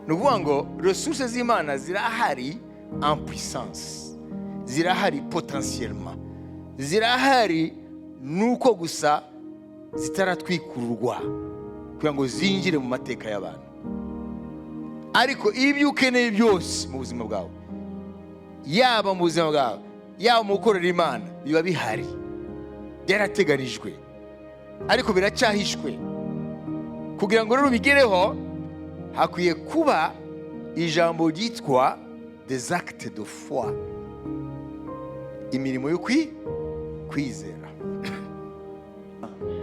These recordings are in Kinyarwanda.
ni ukuvuga ngo resources z'Imana zirahari en puissance, zirahari potentiellement, zirahari nuko gusa zitaratwikururwa kugira ngo zinjire mu mateka y'abantu. Ariko ibyo ukeneye byose mu buzima bwawe, yaba mu buzima bwawe, yaba mu gukorera Imana, biba bihari, byarateganijwe, ariko biracyahishwe. Kugira ngo rero bigereho, hakwiye kuba ijambo ryitwa des actes de foi, imirimo yo kwizera.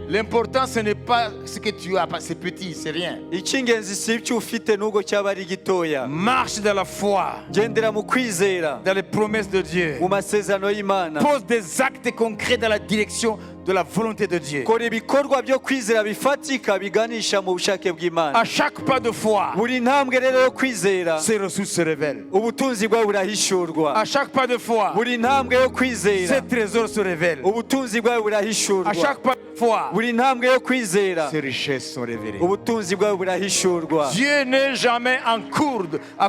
L'important ce n'est pas ce que tu as, c'est petit, c'est rien. Icy'ingenzi si icyo ufite nubwo cyaba ari gitoya. Marche dans la foi, gendera mu kwizera, dans les promesses de Dieu. mu masezerano y'Imana. Pose des actes concrets dans la direction de la volonté de Dieu. Kora ibikorwa byo kwizera bifatika biganisha mu bushake bw'Imana. À chaque pas de foi, buri ntambwe rero yo kwizera, ces ressources se révèlent. ubutunzi bwawe burahishurwa. À chaque pas de foi, buri ntambwe yo kwizera, ces trésors se révèlent. ubutunzi bwawe burahishurwa. À chaque pas de foi, buri ntambwe yo kwizera, ces richesses sont révélées. ubutunzi bwawe burahishurwa. Dieu n'est jamais à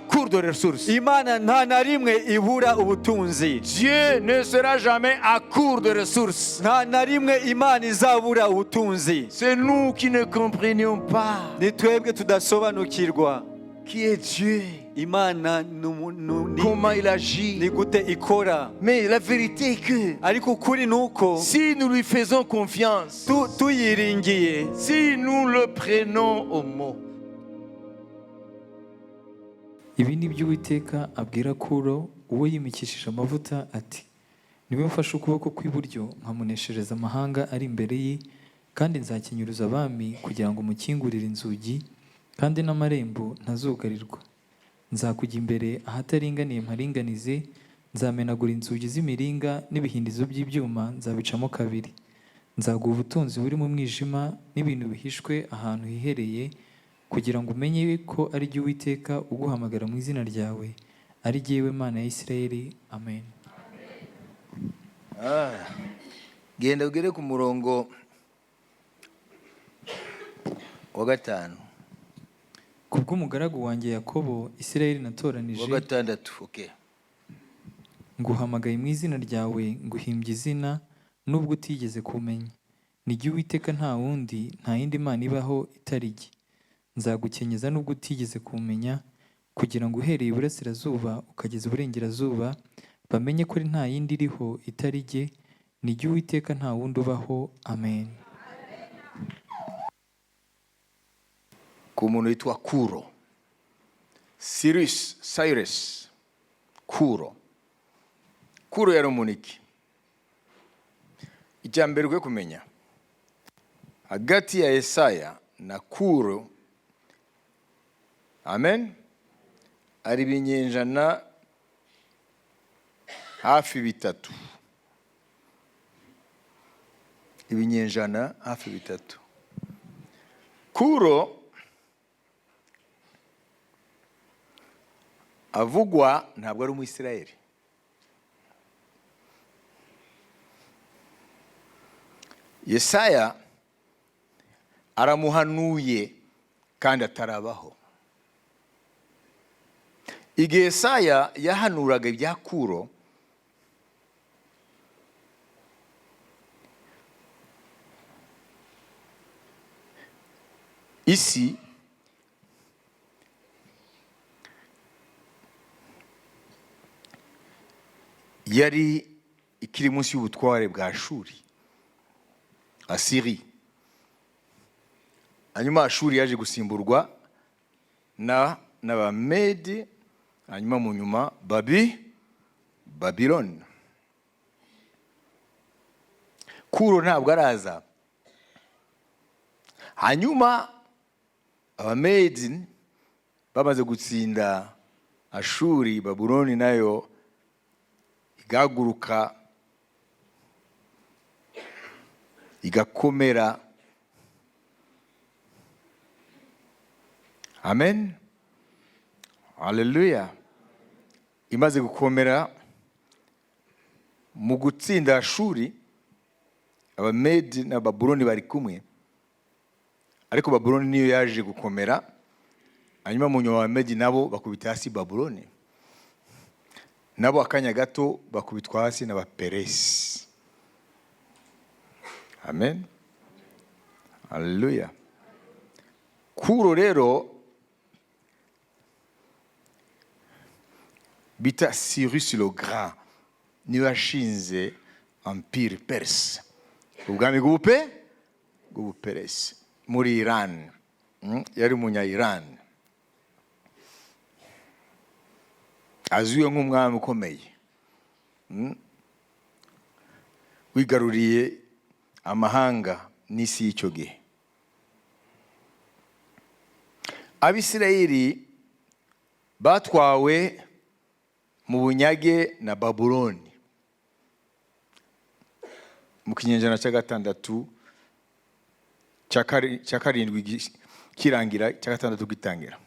court de ressources. Imana nta na rimwe ibura ubutunzi. Dieu ne sera jamais à court de ressources. nta na rimwe Imana izabura ubutunzi. C'est nous qui ne comprenions pas ni twebwe tudasobanukirwa qui est Dieu, Imana comment il agit. ni gute ikora. Mais la vérité est que ariko ukuri nuko si nous lui faisons confiance, tuyiringiye, si nous le prenons au mot. Ibi ni byo Uwiteka abwira Kuro uwo yimikishije amavuta ati: niwe mfashe ukuboko kw'iburyo nkamuneshereza amahanga ari imbere ye, kandi nzakenyuruza abami kugira ngo mukingurire inzugi, kandi n'amarembo ntazugarirwa. Nzakujya imbere ahataringaniye mparinganize, nzamenagura inzugi z'imiringa n'ibihindizo by'ibyuma nzabicamo kabiri. Nzaguha ubutunzi buri mu mwijima n'ibintu bihishwe ahantu hihereye, kugira ngo umenye ko ari jye Uwiteka uguhamagara mu izina ryawe, ari jyewe Mana ya Isirayeli. Amen. Genda ugere ku murongo wa 5. Kubw'umugaragu wanjye Yakobo Isirayeli natoranije, wa 6. Okay. nguhamagaye mu izina ryawe, nguhimbye izina nubwo utigeze kumenya. Ni jye Uwiteka, nta wundi, nta yindi Mana ibaho itari jye. Nzagukenyeza nubwo utigeze kumenya, kugira ngo uhereye iburasirazuba ukageza iburengerazuba bamenye ko nta yindi iriho itari jye. Ni jye Uwiteka, nta wundi ubaho. Amen. Ku muntu witwa Kuro, Cyrus Kuro. Kuro yari umuniki. Icya mbere ukwiye kumenya, hagati ya Yesaya na Kuro, amen, ari ibinyenjana hafi 3. Ibinyenjana hafi 3. Kuro avugwa ntabwo ari Umwisirayeli. Yesaya aramuhanuye kandi atarabaho. Igihe Yesaya yahanuraga ibya Kuro, isi yari ikiri munsi y'ubutware bwa Ashuri, Asiri. Hanyuma Ashuri yaje gusimburwa n'Abamedi, hanyuma mu nyuma Babiloni. Kuro ntabwo araza. Hanyuma Abamedi bamaze gutsinda Ashuri, Babiloni nayo igaguruka igakomera. Amen. Haleluya. Imaze gukomera mu gutsinda Ashuri, Abamedi na Babiloni bari kumwe, ariko Babiloni niyo yaje gukomera hanyuma mu nyuma Abamedi nabo bakubita hasi Babuloni, nabo akanya gato bakubitwa hasi n'Abaperesi. Amen, haleluya. Kuro rero bita Cyrus le Grand niwe washinze Empire Perse, ubwami bw'Ubuperesi muri Iran. Yari umunya-Iran, azwiho nk'umwami ukomeye, wigaruriye amahanga n'isi y'icyo gihe. Abisirayeli batwawe mu bunyage na Babuloni mu kinyejana cya gatandatu cya karindwi kirangira, cya gatandatu gitangira.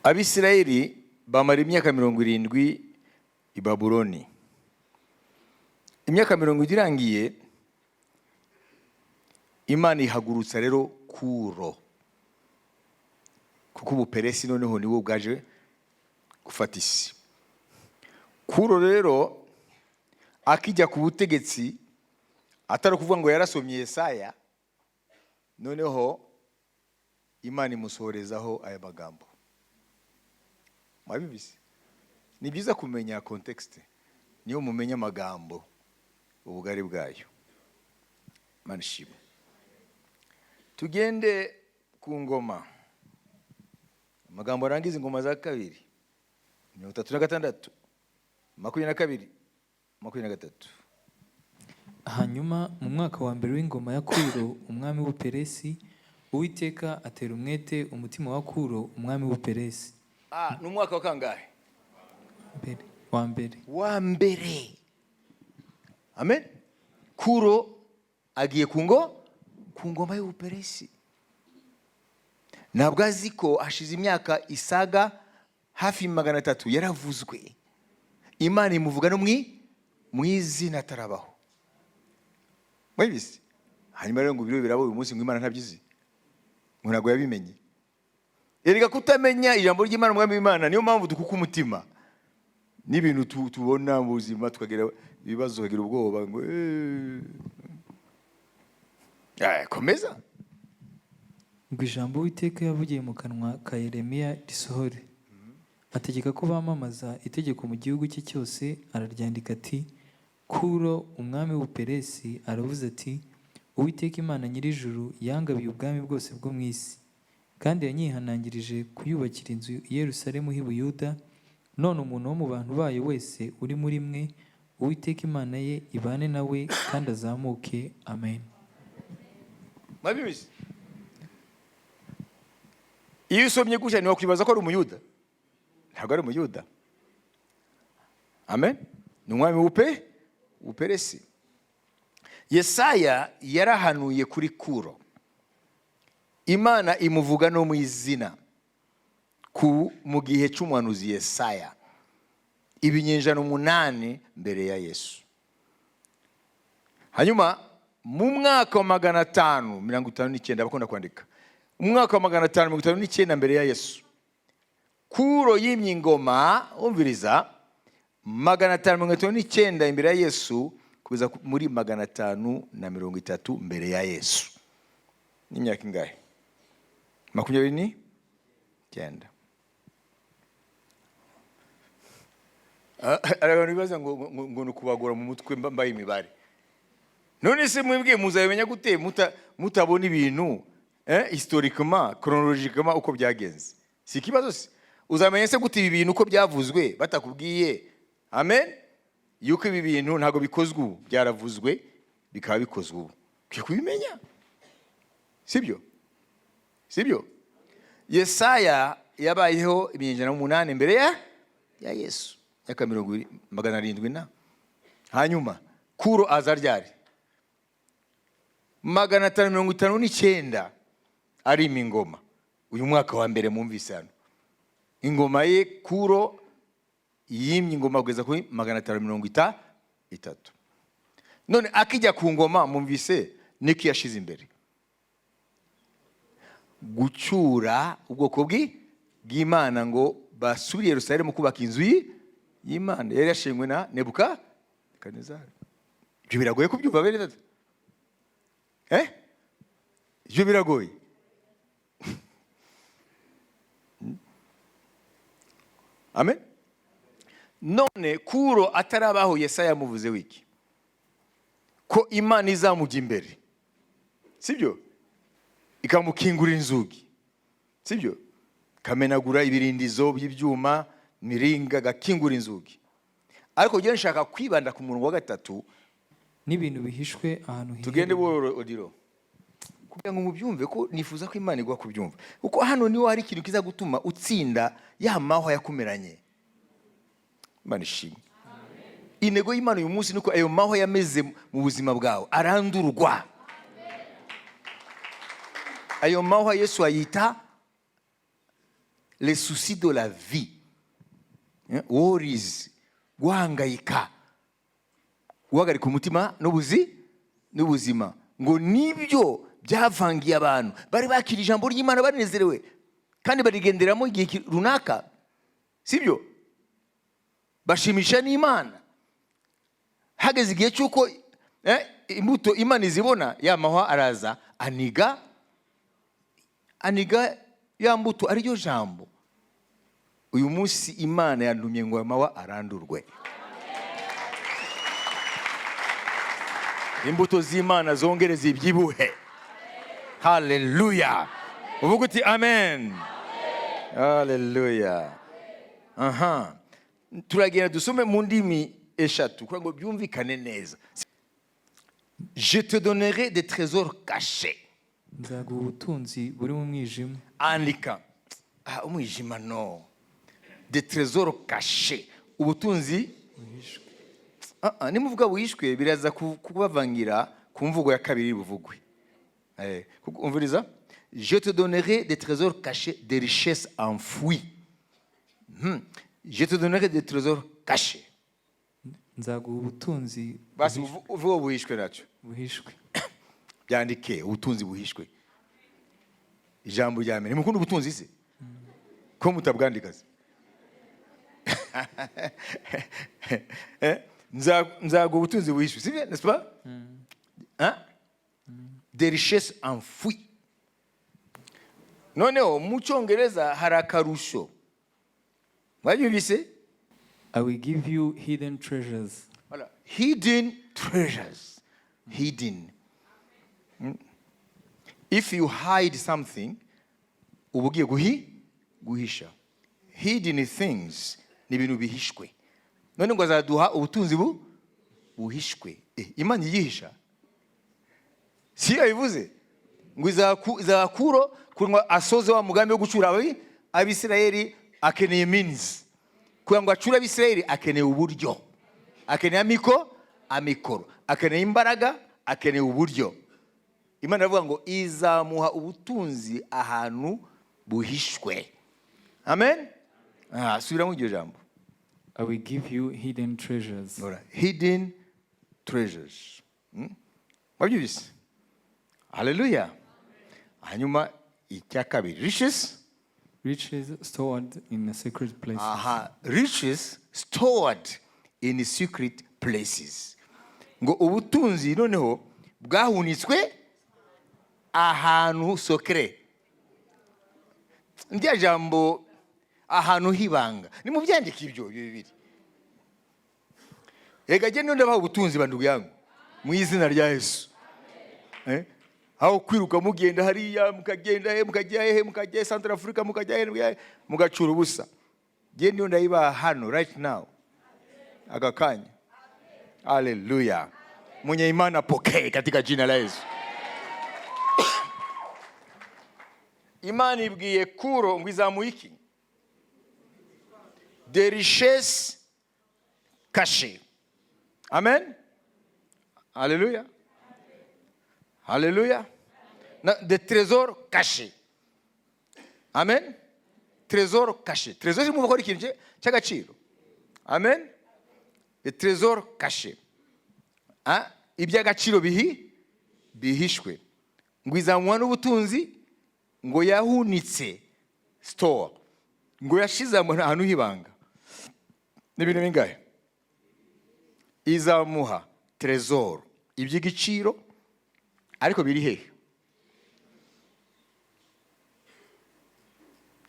Abisirayeli bamara imyaka 70 i Babuloni. Imyaka 70 irangiye, Imana ihagurutsa rero Kuro, kuko Ubuperesi noneho niwo bwaje gufata isi. Kuro rero akijya ku butegetsi, atari kuvuga ngo yarasomye Yesaya, noneho Imana imusohorezaho aya magambo. Mwabibise? Ni byiza kumenya context, niyo mumenya amagambo ubugari bwayo. Imana ishimwe. Tugende ku ngoma, amagambo arangiza ingoma za kabiri, 36, 22, 23. Hanyuma mu mwaka wa mbere w'ingoma ya Kuro umwami w'Ubuperesi, Uwiteka atera umwete umutima wa Kuro umwami w'Ubuperesi. Ni umwaka wa kangahe? Wa mbere. Amen. Kuro agiye ku ngoma y'Ubuperesi. Ntabwo azi ko hashize imyaka isaga hafi 300 yaravuzwe. Imana imuvuga no mu izina atarabaho. Mwabise? Hanyuma rero ngo biro birabo uyu munsi ngo Imana ntabyizi, ngo ntabwo yabimenye. Erega kutamenya ijambo ry'Imana umwami w'Imana niyo mpamvu dukuka umutima n'ibintu tubona mu buzima, tukagira ibibazo, tukagira ubwoba ngo komeza. Ngo ijambo Uwiteka yavugiye mu kanwa ka Yeremiya risohore. Ategeka ko bamamaza itegeko mu gihugu cye cyose, araryandika ati: Kuro umwami w'Ubuperesi aravuze ati, Uwiteka Imana nyir'ijuru yangabiye ubwami bwose bwo mu isi, kandi yanyihanangirije kuyubakira inzu i Yerusalemu h'i Buyuda. None umuntu wo mu bantu bayo wese uri muri mwe, Uwiteka Imana ye ibane nawe kandi azamuke. Amen. Mwabibise? Iyo usomye gutya ni wakwibaza ko ari umuyuda. Ntabwo ari umuyuda. Amen. Ni umwami w'Ubuperesi. Yesaya yarahanuye kuri Kuro. Imana imuvuga no mu izina mu gihe cy'umuhanuzi Yesaya, ibinyejana 8 mbere ya Yesu. Hanyuma mu mwaka wa 559, bakunda kwandika, umwaka wa 559 mbere ya Yesu, Kuro yimye ingoma, umviriza, 559 imbere ya Yesu kubiza muri 530 mbere ya Yesu. Ni imyaka ingahe? 29. Abantu bibaza ngo nukubagura mu mutwe mbaye imibare. None se mwebwe muzabimenya gute mutabona ibintu historiquement, chronologiquement uko byagenze? Si kibazo se. Uzamenya se gute ibi bintu uko byavuzwe batakubwiye? Amen. Yuko ibi bintu ntago bikozwe ubu, byaravuzwe bikaba bikozwe ubu. Kwiye kubimenya. Sibyo? Yesaya yabayeho ibinyejana 8 mbere ya Yesu, yaka 700. Hanyuma Kuro azaryari 559 ari ingoma. Uyu mwaka wa mbere mumvise hano ingoma ye Kuro yimye ingoma kugeza kuri 530. None akijya ku ngoma mumvise niko yashize imbere, gucyura ubwoko bw'Imana ngo basubire Yerusalemu kubaka inzu y'Imana yari yashingwe na Nebukadinezari. Ibyo biragoye kubyumva bene data? Ibyo biragoye. Amen. None Kuro atarabaho Yesaya yamuvuze wiki ko Imana izamujya imbere, sibyo? Ikamukingurira inzugi, sibyo? Kamenagura ibirindizo by'ibyuma, miringa, gakingura inzugi. Ariko njye nshaka kwibanda ku murongo wa gatatu, n'ibintu bihishwe ahantu hiherereye. Tugende buhoro Odilo, kugira ngo mubyumve ko nifuza ko Imana igwa kubyumva, kuko hano niho hari ikintu kiza gutuma utsinda ya mahwa yakumeranye. Imana ishimwe. Intego y'Imana uyu munsi nuko ayo mahwa yameze mu buzima bwawe arandurwa. Ayo mahwa Yesu ayita les soucis de la vie, worries, guhangayika, guhagarika umutima n'ubuzima, ngo nibyo byavangiye abantu. Bari bakira ijambo ry'Imana banezerewe kandi barigenderamo igihe runaka, sibyo? Bashimisha n'Imana. Hageze igihe cy'uko imbuto Imana izibona, ya mahwa araza aniga ya mbuto ariyo jambo. Uyu munsi Imana yantumye ngo amahwa arandurwe. Imbuto z'Imana zongere zibyibuhe. Haleluya. Uvuga uti amen. Haleluya. Aha. Turagenda dusome mu ndimi eshatu kugira ngo byumvikane neza. Je te donnerai des trésors cachés. Nzaguha ubutunzi buri mu mwijima. Andika. Umwijima no. Des trésors cachés. Ubutunzi buhishwe. Nimuvuga buhishwe biraza kubavangira ku mvugo ya kabiri buvugwe. Umviriza. Je te donnerai des trésors cachés, des richesses enfouies. Je te donnerai des trésors cachés. Nzaguha ubutunzi basi uvuga buhishwe nacyo. Buhishwe. Byandike ubutunzi buhishwe. Ijambo rya mbere. Mukunda ubutunzi se? Ko mutabwandika se? Nzaguha ubutunzi buhishwe. Si bien, n'est-ce pas? Des richesses enfouies. Noneho mu Cyongereza hari akarusho. Wabyumvise? I will give you hidden treasures. Voilà. Hidden treasures. Hidden. If you hide something, uba ugiye guhisha. Hidden things ni ibintu bihishwe. None ngo azaduha ubutunzi buhishwe. Imana yihisha. Si yabivuze ngo izakuro kugira asoze wa mugambi wo gucura Abisirayeli, akeneye means. Kugira ngo acure Abisirayeli akeneye uburyo. Akeneye amikoro. Akeneye imbaraga, akeneye uburyo. Imana iravuga ngo izamuha ubutunzi ahantu buhishwe. Amen. Subiramo iryo jambo. I will give you hidden treasures. Hidden treasures. Wabyumvise? Hallelujah. Hanyuma icya kabiri, riches stored in secret places. Riches stored in secret places. Ngo ubutunzi noneho bwahunitswe ahantu secret. Ndiya jambo ahantu hibanga. Ni mu byandika ibyo bibiri. Ega je none baho ubutunzi bandugu yangu. Mu izina rya Yesu. Aho kwiruka mugenda hariya mukagenda mukajya Central Africa mukajya mugacura ubusa. Je ndiyo ndayiba hano right now. Agakanya. Hallelujah. Mwenye imani apokee katika jina la Yesu. Imani ibwiye Kuro ngo izamuha iki? Des richesses cachées. Amen. Hallelujah. Hallelujah. Des trésors cachés. Amen. Trésors cachés. Trésors c'est mu bakora ikintu cy'agaciro. Amen. Des trésors cachés. Iby'agaciro bihishwe, ngo izamuha n'ubutunzi, ngo yahunitse store, ngo yashize ahantu h'ibanga. Ni ibintu bingahe? Izamuha trezor, iby'igiciro, ariko biri hehe?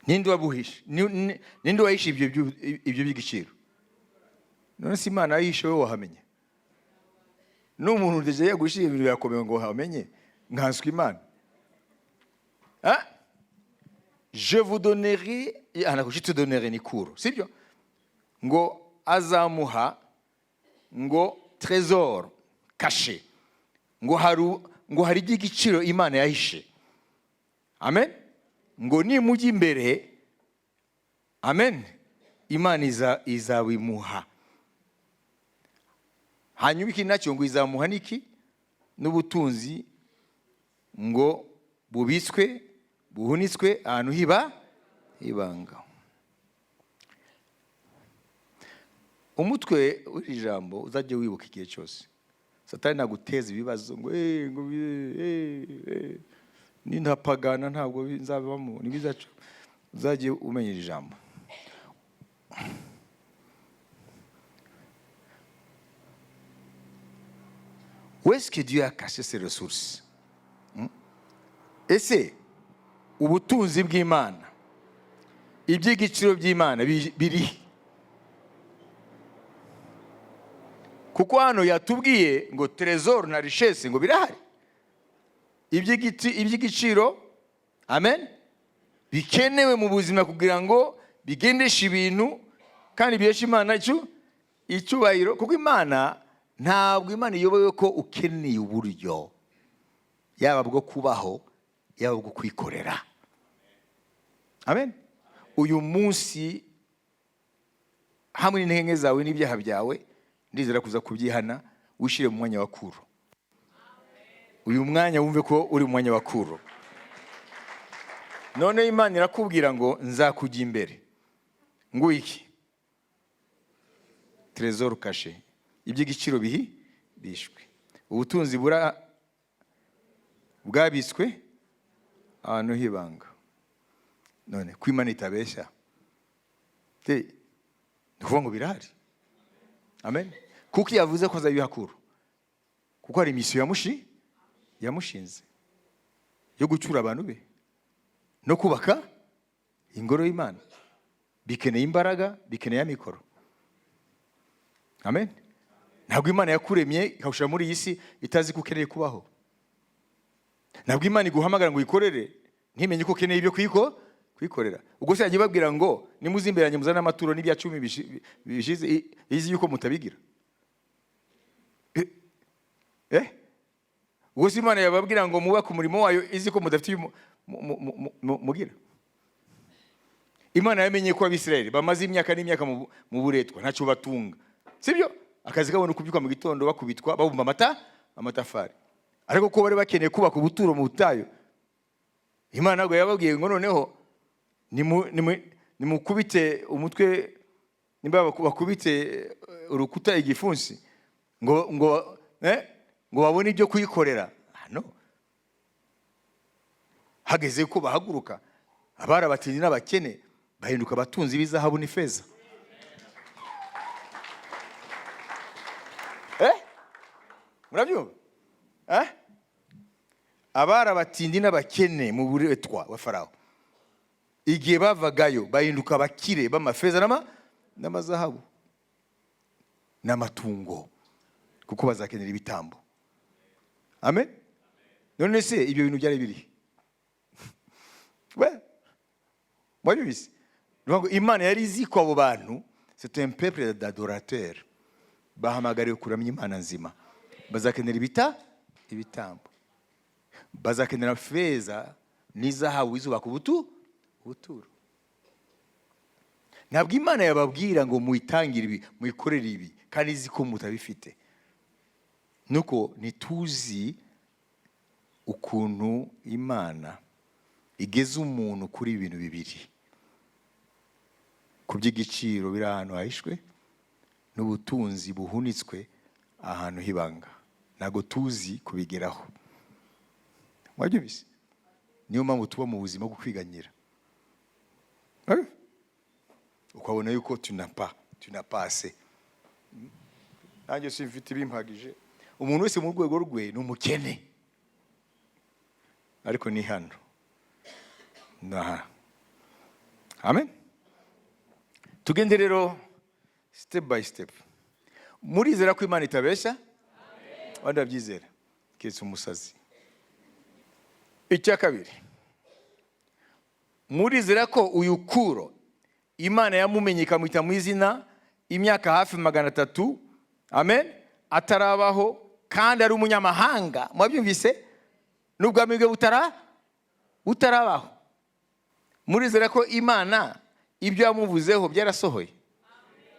Ninde wabuhishe? Ninde wahishe ibyo by'igiciro? None si Imana yahishe, wowe wahamenye? N'umuntu deje yagushira ibintu birakomeye ngo hamenye, nkanswe Imana. Je vous donnerai, je te donnerai ni cours, sibyo? Ngo azamuha, ngo trésor caché, ngo hari igiciro Imana yahishe. Amen. Ngo nimujya imbere, amen, Imana izabimuha. Hanyuma iki nacyo ngo izamuha niki? N'ubutunzi, ngo bubitswe, buhunitswe ahantu hibanga. Umutwe w'iri jambo uzajye wibuka igihe cyose. Satani naguteza ibibazo ngo nintapagana ntabwo nzabamo, nibizacu. Uzajye umenya iri jambo. Où est-ce que Dieu a caché ses ressources? Ese ubutunzi bw'Imana, iby'igiciro by'Imana biri? Kuko hano yatubwiye ngo trésor na richesse ngo birahari. Iby'igiciro, amen, bikenewe mu buzima kugira ngo bigendeshe ibintu kandi biheshe Imana icyubahiro. Kuko Imana, ntabwo Imana iyoboye ko ukeneye uburyo, yaba bwo kubaho, yaba bwo kwikorera. Amen. Uyu munsi hamwe n'intege zawe n'ibyaha byawe, ndizera kuza kubyihana, wishire mu mwanya wa kuro. Uyu mwanya wumve ko uri mu mwanya wa kuro. None Imana irakubwira ngo nzakujya imbere. Ngo iki? Trésor caché, iby'igiciro bishwe, ubutunzi bwabitswe ahantu hibanga. None ko Imana itabeshya, kuvuga ngo birahari. Amen. Kuko yavuze ko azabihakura, kuko hari misiyo yamushinze yo gucyura abantu be no kubaka ingoro y'Imana. Bikeneye imbaraga, bikeneye amikoro. Amen. Ntabwo Imana yakuremye ikawushira muri iyi si itazi ko ukeneye kubaho. Ntabwo Imana iguhamagara ngo uyikorere ntimenye ko ukeneye ibyo kwikorera. Ubwo se yagiye babwira ngo nimuzimberanye muzana amaturo n'ibya 10 bishize, izi yuko mutabigira. Ubwo se Imana yababwira ngo mubaka umurimo wayo izi ko mudafite mugira. Imana yamenye ko Abisirayeli bamaze imyaka n'imyaka mu buretwa ntacyo batunga, sibyo? Akazi kabone kubyuka mu gitondo bakubitwa babumba amatafari. Ariko ko bari bakeneye kubaka ubuturo mu butayo, Imana ntabwo yababwiye ngo noneho nimukubite umutwe, nimba bakubite urukuta igifunsi ngo babone ibyo kuyikorera. No. Hageze ko bahaguruka, abari abatindi n'abakene bahinduka abatunzi b'izahabu n'ifeza. Murabyumva? Abari abatindi n'abakene mu buretwa wa Farawo, igihe bavagayo bahinduka abakire b'amafeza n'amazahabu n'amatungo, kuko bazakenera ibitambo. Amen. None se ibyo bintu byari biri? Mwabibise? Imana yari izi ko abo bantu c'est un peuple d'adorateurs, bahamagariwe kuramya Imana nzima. Bazakenera ibitambo, bazakenera feza n'izahabu izubaka ubuturo. Ntabwo Imana yababwira ngo muyitangire ibi, muyikorere ibi kandi izi ko mutabifite. Nuko nituzi ukuntu Imana igeze umuntu kuri ibintu bibiri, ku by'igiciro biri ahantu hahishwe n'ubutunzi buhunitswe ahantu hibanga. Ntabwo tuzi kubigeraho. mwabyumvise? Niyo mpamvu tuba mu buzima bwo kwiganyira, ukabona yuko tunapase. Nanjye simfite ibimpagije. Umuntu wese mu rwego rwe ni umukene, ariko ni hano amen. Tugende rero step by step. Murizera ko Imana itabeshya? Wanda byizera kese umusazi. Icya kabiri, murizera ko uyu Kuro Imana yamumenye ikamwita mu izina imyaka hafi 300, amen, atarabaho kandi ari umunyamahanga. Mwabyumvise? N'ubwami bwe butarabaho. Murizera ko Imana ibyo yamuvuzeho byarasohoye?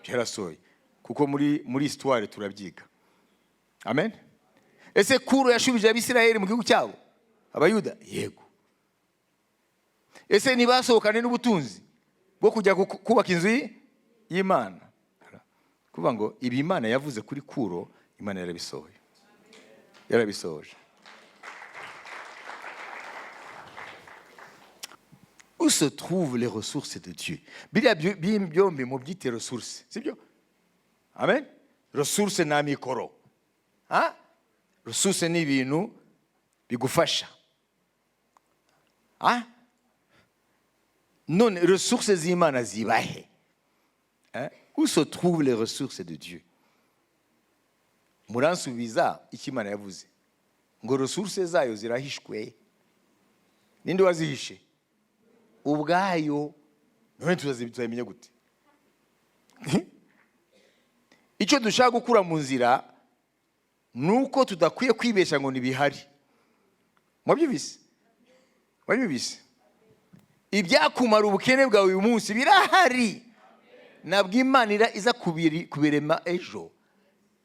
Byarasohoye, kuko muri histoire turabyiga. Amen. Ese Kuro yashubije Abisirayeli mu gihugu cyabo, Abayuda? Yego. Ese nibasohokane n'ubutunzi bwo kujya kubaka inzu y'Imana? Kuvuga ngo ibi Imana yavuze kuri Kuro, Imana yarabisohoye, yarabisohoje. Où se trouvent les ressources de Dieu? Biriya byombi mu byite ressources, sibyo? Amen. Ressources na mikoro, ressources ni ibintu bigufasha. None ressources z'Imana zibahe? Où se trouvent les ressources de Dieu? Muransubiza icyo Imana yavuze ngo ressources zayo zirahishwe. Ninde wazihishe? Ubwayo. None tuzabimenya gute? Icyo dushaka gukura mu nzira nuko tudakwiye kwibesha ngo nibihari. Mwabyumvise? Mwabyumvise? Ibyakumara ubukene bwawe uyu munsi birahari. Nabwo Imana iza kubirema ejo.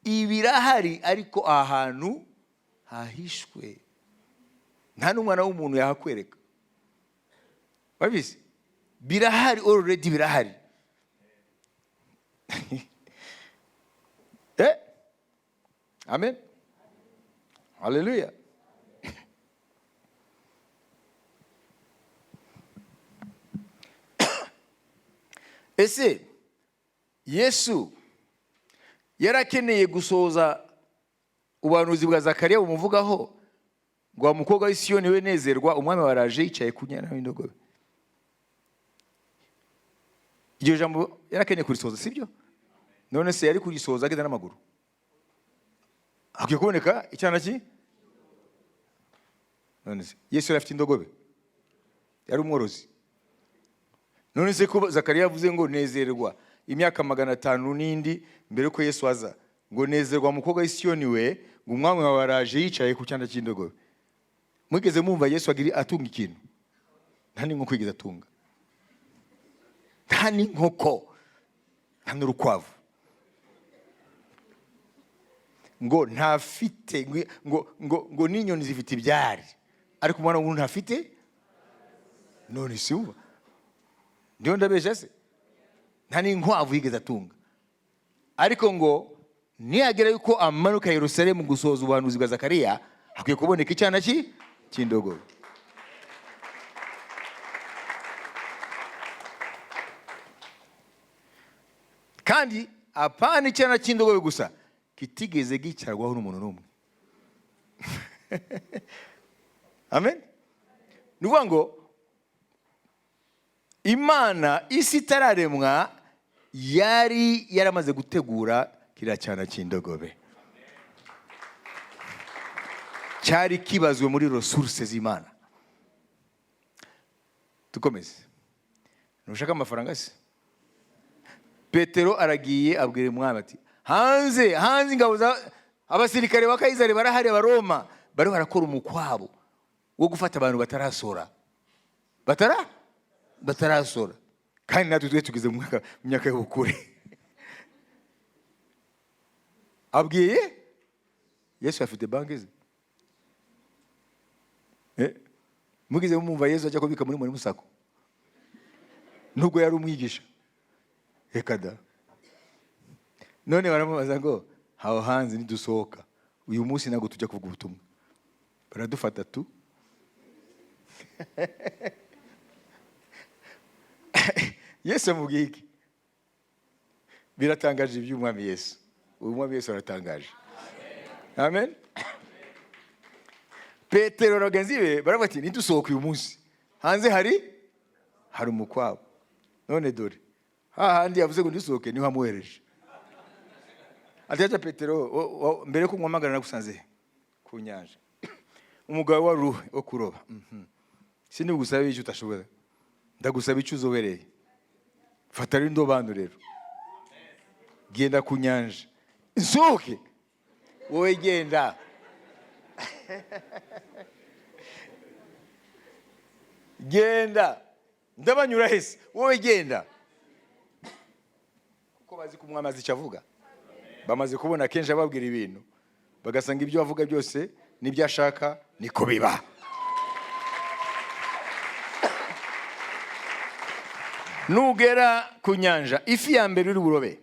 Ibirahari, ariko ahantu hahishwe. Nta n'umwana w'umuntu yahakwereka. Mwabyumvise? Birahari, already birahari. Amen. Hallelujah. Ese Yesu yarakeneye gusohoza ubuhanuzi bwa Zakariya bumuvugaho ngo wa mukobwa w'i Siyoni we nezerwa, umwami waraje yicaye ku nyana w'indogobe? Iryo jambo yarakeneye kurisohoza, sibyo? None se yari kurisohoza agenda n'amaguru? Akwiye kuboneka icyana ki? None se Yesu yari afite indogobe? Yari umworozi? None se ko Zakariya yavuze ngo nezerwa imyaka 500 n'indi mbere ko Yesu aza, ngo nezerwa umukobwa w'i Siyoni we, ngo umwami wawe araje yicaye ku cyana cy'indogobe? Mwigeze mumva Yesu atunga ikintu? Nta n'inkoko yigeze atunga, nta n'inkoko, nta n'urukwavu. Ngo ntafite, ngo n'inyoni zifite ibyari, ariko umwana w'umuntu ntafite. None si uba ndiyo ndabesha se? Nta n'inkwavu yigeze atunga. Ariko ngo niyagera yuko amanuka Yerusalemu gusohoza ubuhanuzi bwa Zakariya, hakwiye kuboneka icyana cy'indogobe. Kandi apana icyana cy'indogobe gusa, kitigeze gicarwaho n'umuntu n'umwe. Amen. Nuvuga ngo Imana isi itararemwa yari yaramaze gutegura kiriya cyana cy'indogobe. Cyari kibazwe muri ressources z'Imana. Tukomeze. Nushaka amafaranga se? Petero aragiye abwira umwami ati, hanze ingabo abasirikare ba Kayizari barahari, Abaroma bari barakora umukwabo wo gufata abantu batarasora. Kandi natwe tugeze mu myaka y'ubukure. Abwiye Yesu afite banki ze. Mugize mumva Yesu ajya kubika muri Musako? Nubwo yari umwigisha. Ekada. None baramubaza ngo aho hanze nidusohoka uyu munsi ntabwo tujya kuvuga ubutumwa, baradufata tu Yesu amubwiye iki? Biratangaje iby'umwami Yesu. Uyu mwami Yesu aratangaje. Amen. Petero na bagenzi be baravuga ati ntidusohoke uyu munsi, hanze hari umukwabo. None dore hahandi yavuze ngo ntidusohoke niho amuhereje. Ati Petero, mbere ko nkwamagana nagusanze ku nyanja, umugabo wari wo kuroba. Sindi gusaba icyo utashobora, ndagusaba icyo uzobereye. Fata indobano rero, genda ku nyanja, nsohoke. Wowe genda. Genda, ndabanyura hese, wowe genda. Kuko bazi ko umwami azi icyo avuga. Bamaze kubona kenshi ababwira ibintu, bagasanga ibyo avuga byose n'ibyo ashaka niko biba. Nugera ku nyanja, ifi ya mbere uri burobe,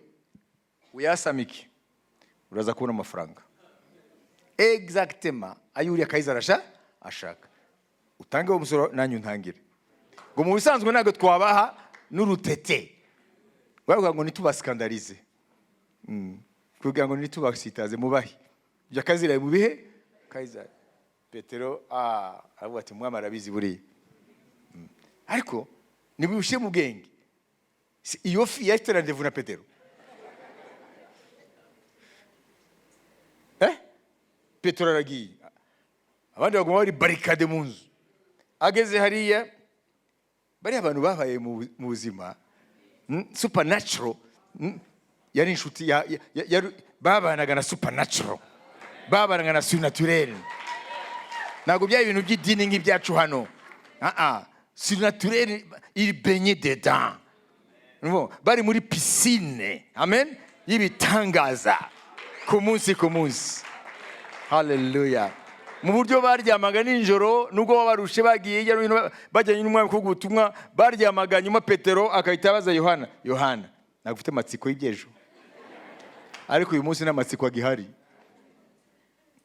uyasamike, uraza kubona amafaranga. Exactement ayo uriya Kayiza ashaka. Utange uwo musoro nanyu ntangire. Ngo mu bisanzwe ntabwo twabaha n'urutete. Bavuga ngo ntitubaskandalize. Kugira ngo ntitubasitaze mubahi. Ibyo Kazira mu bihe Kayiza. Petero aravuga ati mwami arabizi buriya. Ariko nibushe mu bwenge. Iyo fi yahita rendezvous na Petero. Petero aragiye. Abandi bagomba bari barikade mu nzu. Ageze hariya, bari abantu babaye mu buzima supernatural. Yari inshuti babanaga na supernatural, babanaga na surnaturel. Ntabwo byari ibintu by'idini nk'ibyacu hano. Surnaturel, il baignait dedans. Bari muri piscine, amen, y'ibitangaza ku munsi ku munsi. Hallelujah. Mu buryo baryamaga nijoro, nubwo babarushe bagiye hirya no hino bajyanye n'umwami kuvuga ubutumwa, baryamaga nyuma Petero akahita abaza Yohana, ntabwo ufite amatsiko y'ibyejo? Ariko uyu munsi n'amatsiko agihari.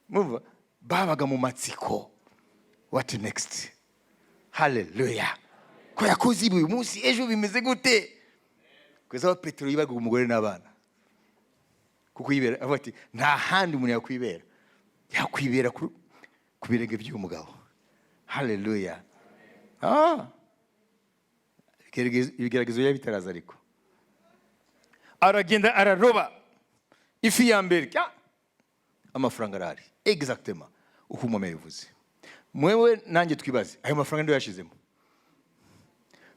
Mumva, babaga mu matsiko. What next? Hallelujah. Ko yakoze ibi uyu munsi, ejo bimeze gute? Kugeza aho Petero yibaga umugore n'abana. Kuko yibera avuga ati nta handi umuntu yakwibera. Yakwibera ku birenge by'umugabo. Hallelujah. Ibigeragezo yabitaraza ariko. Aragenda araroba. Ifi ya mbere, amafaranga arahari. Exactement uko umwami yavuze. Mwewe nanjye twibaze, ayo mafaranga ndo yashizemo.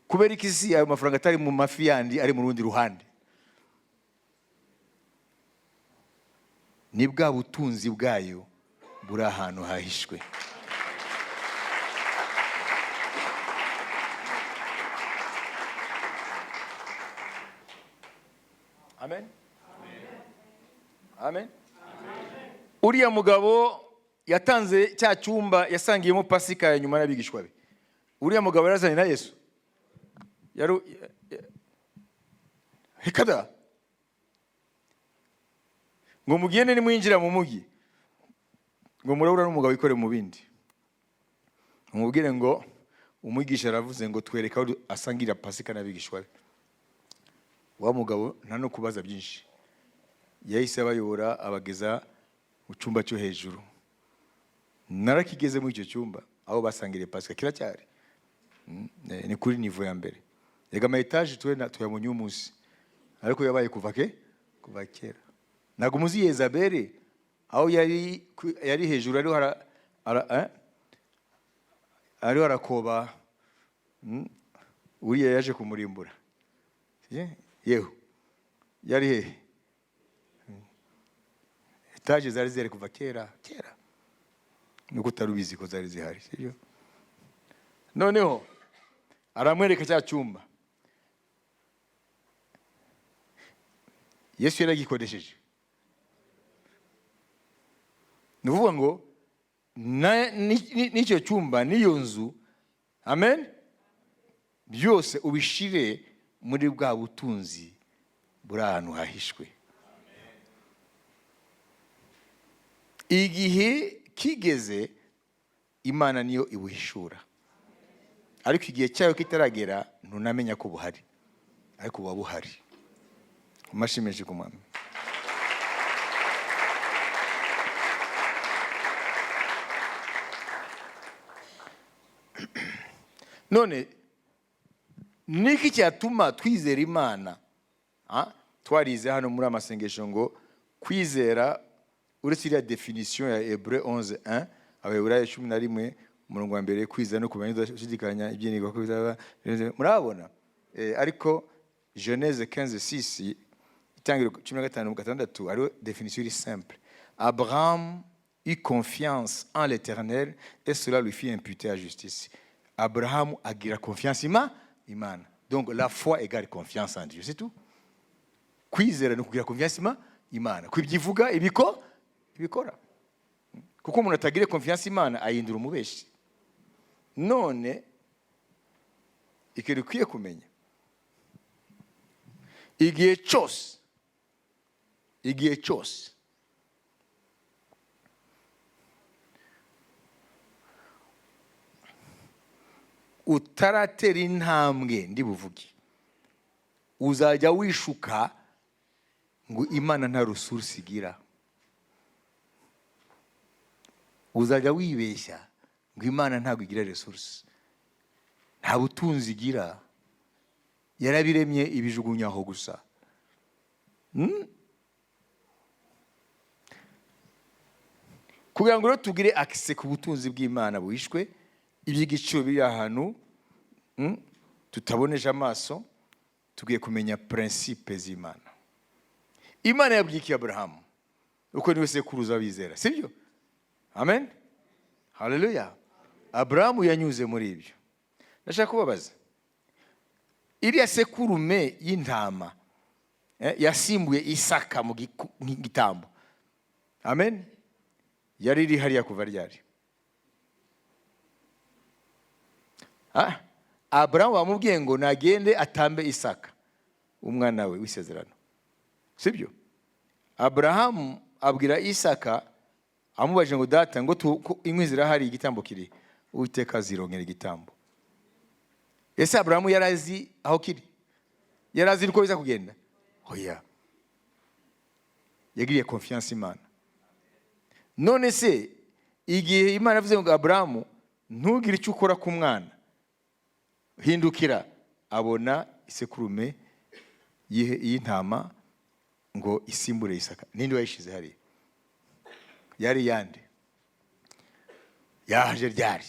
Kubera ikisi ayo mafaranga atari mu mafi yandi ari mu rundi ruhande. Ni bwa butunzi bwayo buri ahantu hahishwe. Amen. Amen. Uriya mugabo yatanze cya cyumba yasangiyemo Pasika ya nyuma n'abigishwa be. Uriya mugabo yarazanye na Yesu. Hekada. Ngo mugende ni mwinjira mu mugi. Ngo murabura n'umugabo ikore mu bindi. Umubwire ngo umwigisha aravuze ngo twereka aho asangira Pasika n'abigishwa be. Wa mugabo nta no kubaza byinshi. Yahise abayobora abageza mu cyumba cyo hejuru. Narakigeze muri icyo cyumba aho basangiriye Pasika kiracyari. Ni kuri niveau ya mbere. Yega ama etage tuyabonye umunsi. Ariko yabaye kuva kera. Ntabwo muzi Yezabeli aho yari hejuru ariho arakoba. Uriya yaje kumurimbura. Yewe yari hehe? Etaje zari zere kuva kera. Nuko utarubizi ko zari zihari, sibyo? Noneho aramwereka cya cyumba. Yesu yaragikodesheje. Nuvuga ngo n'icyo cyumba n'iyo nzu, amen, byose ubishire muri bwa butunzi buri ahantu hahishwe. Igihe kigeze Imana niyo ibuhishura. ariko igihe cyayo kitaragera ntunamenya ko buhari, ariko buba buhari. Amashimeje ku mwami. None niki cyatuma twizera Imana? Twarize hano muri amasengesho ngo kwizera uretse iriya definition ya Hébreux 11:1, Abaheburayo 11 umurongo wa mbere, kwizera no kumenya udashidikanya ibyinigwa ko bizaba, murabona. Ariko Genèse 15:6 itangiriro 15:6 ariyo definition iri simple. Abraham eut confiance en l'Éternel et cela lui fit imputer à justice. Abraham agira confiance Imana. Donc la foi égale confiance en Dieu, c'est tout. Kwizera no kugira confiance Imana, kwibyivuga ibikora. Kuko umuntu atagire confiance Imana ayindura umubeshi. None ikintu ukwiye kumenya, igihe cyose utaratera intambwe ndi buvuge, uzajya wishuka ngo Imana nta resource igira. Uzajya wibeshya ngo Imana ntabwo igira resource, nta butunzi igira, yarabiremye ibijugunyaho gusa. Kugira ngo rero tugire access ku butunzi bw'Imana buhishwe, iby'igiciro biri ahantu tutaboneje amaso, tugiye kumenya principe z'Imana. Imana yabwiye Abraham uko niwe sekuruza bizera, sibyo? Amen, haleluya. Abraham yanyuze muri ibyo. Ndashaka kubabaza, iriya sekurume y'intama yasimbuye Isaka mu gitambo, amen, yari iri hariya kuva ryari? Abraham bamubwiye ngo nagende atambe Isaka umwana we w'isezerano, sibyo? Abraham abwira Isaka, amubaje ngo data, ngo inkwi zirahari, igitambo kiri, Uwiteka azirongera igitambo. Ese Abraham yarazi aho kiri? Yarazi uko biza kugenda? Oya, yagiriye confiance Imana. None se igihe Imana yavuze ngo Abraham ntugire icyo ukora ku mwana, hindukira, abona isekurume y'intama ngo isimbure Isaka. Ninde wayishize hariya? Yari yande? Yaje ryari?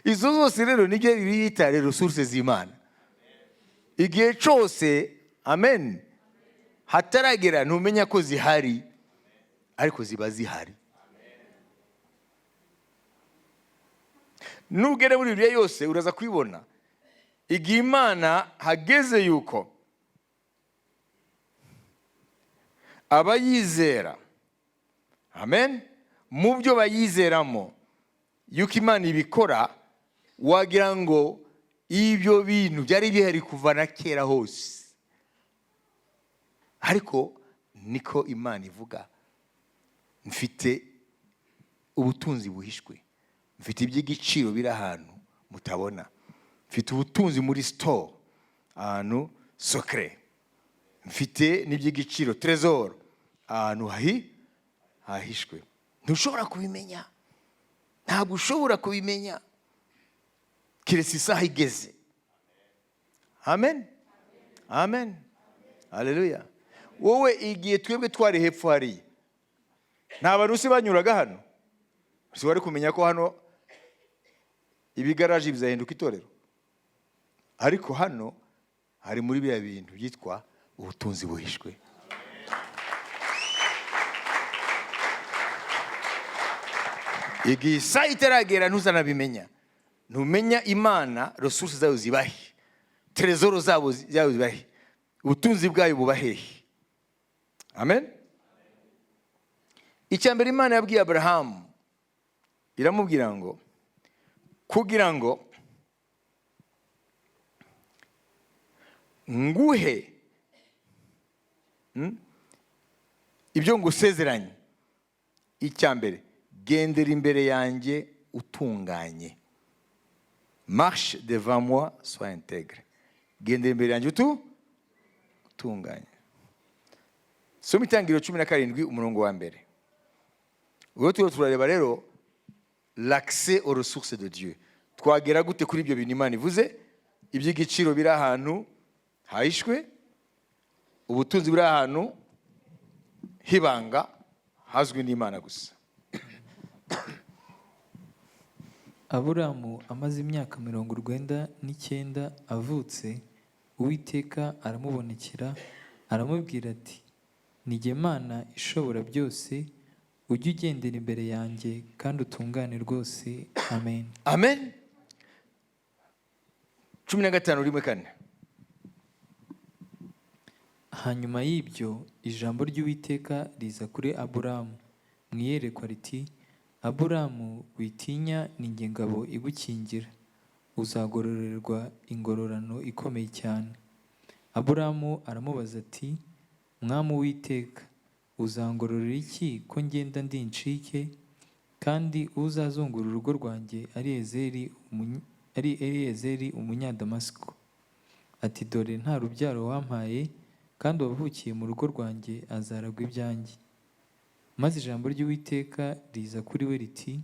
Izo zose rero nibyo bita rero resources z'Imana. Igihe cyose, amen, hataragera ntumenya ko zihari, ariko ziba zihari. Nugere muri Bibiliya yose uraza kwibona igihe Imana hageze yuko abayizera, amen, mu byo bayizeramo yuko Imana ibikora, wagira ngo ibyo bintu byari bihari kuva na kera hose. Ariko niko Imana ivuga, mfite ubutunzi buhishwe, mfite iby'igiciro biri ahantu mutabona, mfite ubutunzi muri store ahantu secret, mfite n'iby'igiciro trésor ahantu hahishwe. Ntushobora kubimenya, ntabwo ushobora kubimenya keretse isaha igeze. Amen, amen, haleluya. Wowe igihe twebwe twari hepfo hariya, nta barusi banyuraga hano, si wari kumenya ko hano ibigaraje bizahinduka itorero. Ariko hano hari muri bya bintu byitwa ubutunzi buhishwe. Igihe isaha itaragera ntuzanabimenya, ntumenya Imana resources zayo zibahe, trésor zabo zibahe, ubutunzi bwayo bubahehe. Amen. Icyambere Imana yabwiye Abraham, iramubwira ngo kugira ngo nguhe ibyo ngusezeranye, icyambere gendera imbere yanjye utunganye. marche devant moi, sois intègre. Gendera imbere yanjye utunganye. Soma Itangiriro 17 umurongo wa mbere. Ubwo turareba rero l'accès aux ressources de Dieu. Twagera gute kuri ibyo bintu Imana ivuze? Iby'igiciro biri ahantu hahishwe, ubutunzi buri ahantu hibanga hazwi n'Imana gusa. Aburamu amaze imyaka 99 avutse, Uwiteka aramubonekera aramubwira ati, ni jye Mana ishobora byose, ujye ugendera imbere yanjye kandi utungane rwose. Amen. Amen. 15:4. Hanyuma y'ibyo ijambo ry'Uwiteka riza kuri Aburamu mu iyerekwa riti, Aburamu witinya, ni jye ngabo igukingira, uzagororerwa ingororano ikomeye cyane. Aburamu aramubaza ati, Mwami Uwiteka, uzangororera iki ko ngenda ndi incike, kandi uzazungura urugo rwanjye ari Eliyezeri umunyadamasiko? Ati, dore nta rubyaro wampaye, kandi uwavukiye mu rugo rwanjye azaragwa ibyanjye. Maze ijambo ry'Uwiteka riza kuri we riti,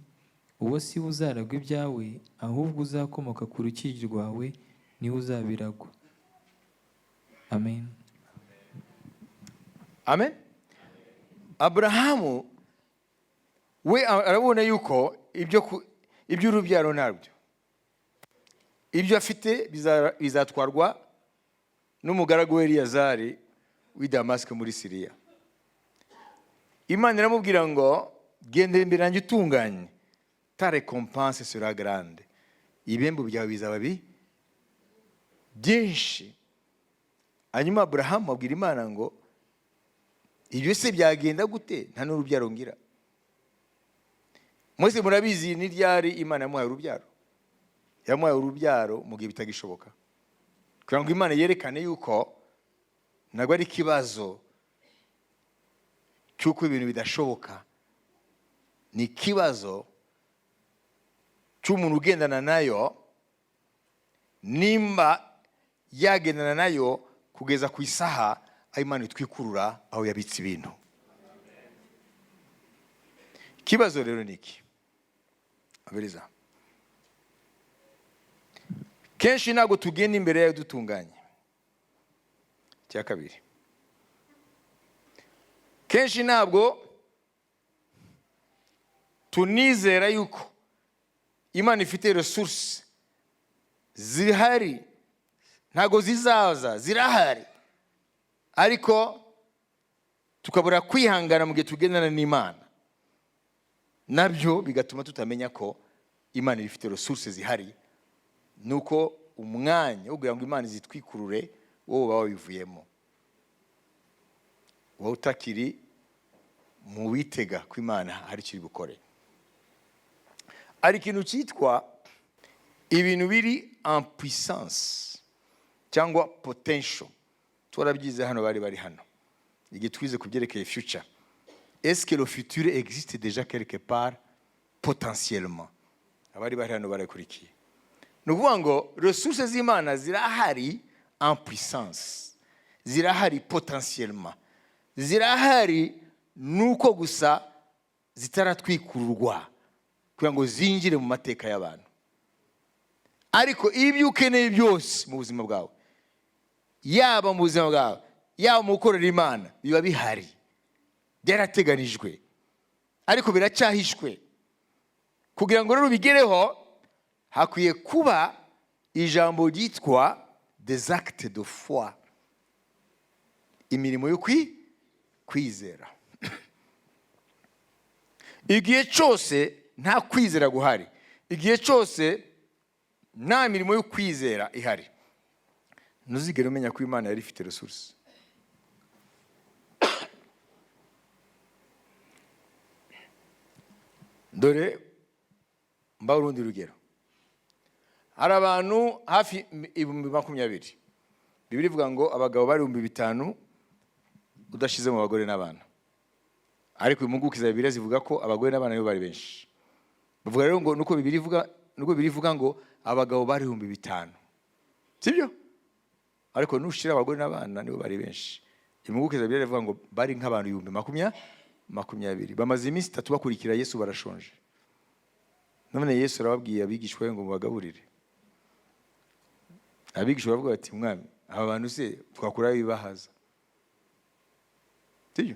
uwo si we uzaragwa ibyawe, ahubwo uzakomoka ku rukiri rwawe niwe uzabiragwa. Amen. Amen. Aburahamu we arabona yuko iby'urubyaro ntabyo, ibyo afite bizatwarwa n'umugaragu we Eliyazari w'i Damasike muri Siriya. Imana iramubwira ngo gendera imbere yanjye utunganye, ta récompense sera grande. Ibihembo byawe bizaba byinshi. Hanyuma Aburahamu abwira Imana ngo ibyo se byagenda gute nta n'urubyaro ngira? Mwese murabizi ni ryari Imana yamuhaye urubyaro? Yamuhaye urubyaro mu gihe bitagishoboka, kugira ngo Imana yerekane yuko ntabwo ari ikibazo cy'uko ibintu bidashoboka, ni ikibazo cy'umuntu ugendana nayo, nimba yagendana nayo kugeza ku isaha aho Imana itwikurura aho yabitse ibintu. Ikibazo rero ni iki? Aberiza, kenshi ntabwo tugenda imbere yayo dutunganye. Cya kabiri, kenshi ntabwo tunizera yuko Imana ifite resource zihari, ntabwo zizaza, zirahari, ariko tukabura kwihangana mu gihe tugendana n'Imana. Nabyo bigatuma tutamenya ko Imana ifite resource zihari, nuko umwanya wo kugira ngo Imana izitwikurure wowe uba wabivuyemo, wowe utakiri mu witega ko Imana hari icyo iri bukore. Ari ikintu cyitwa ibintu biri en puissance cyangwa potential. Turabyize hano bari hano igihe twize kubyerekeye future. Est-ce que le futur existe déjà quelque part potentiellement? Abari hano barakurikiye. Ni ukuvuga ngo ressources z'Imana zirahari en puissance, zirahari potentiellement, zirahari nuko gusa zitaratwikururwa kugira ngo zinjire mu mateka y'abantu. Ariko ibyo ukeneye byose mu buzima bwawe, yaba mu buzima bwawe, yaba mu gukorera Imana, biba bihari, byarateganijwe, ariko biracyahishwe. Kugira ngo rero bigereho, hakwiye kuba ijambo ryitwa des actes de foi, imirimo yo kwizera. Igihe cyose nta kwizera guhari, igihe cyose nta mirimo yo kwizera ihari, ntuzigere umenya ko Imana yari ifite resource. Dore mba urundi rugero. Hari abantu hafi 20,000. Bibiri ivuga ngo abagabo bari 5,000 udashize mu bagore n'abana. Ariko impuguke za Bibiliya zivuga ko abagore n'abana nibo bari benshi. Bavuga rero ngo nuko Bibiliya ivuga nubwo birivuga ngo abagabo bari 5,000, sibyo? Ariko nushira abagore n'abana nibo bari benshi. Impuguke za Bibiliya ivuga ngo bari nk'abantu 20,000. Bamaze iminsi 3 bakurikira Yesu barashonje. None Yesu arababwiye abigishwa ngo mubagaburire. Abigishwa bavuga bati mwami, aba bantu se twakura bibahaza, sibyo?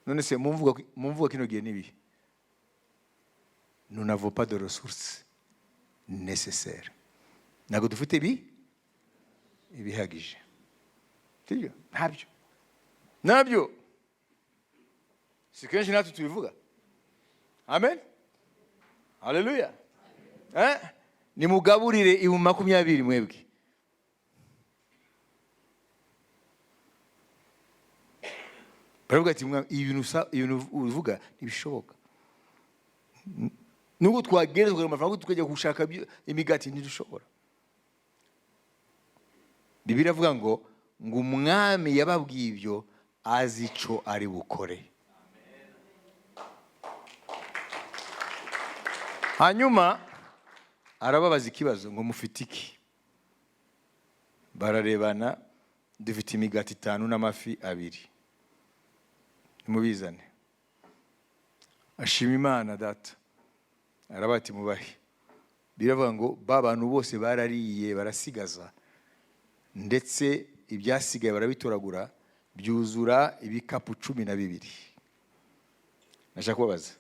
None se mumvuga kino gihe nibi, nous n'avons pas de ressources nécessaires. Ntabwo dufite ibihagije, sibyo? Ntabyo si kenshi natwe tubivuga. Amen, haleluya. Nimugaburire 20,000 mwebwe. Baravuga ati ibintu uvuga ntibishoboka. Nubwo twagerezwa amafaranga tukajya gushaka imigati ntidushobora. Bibiliya ivuga ngo umwami yababwiye ibyo azi ico ari bukore. Hanyuma arababaza ikibazo ngo mufite iki? Bararebana, dufite imigati 5 n'amafi 2. Mubizane. Ashima Imana data. Arabati mubahe. Biravuga ngo babantu bose barariye barasigaza, ndetse ibyasigaye barabitoragura byuzura ibikapu 12. Nashaka kubabaza,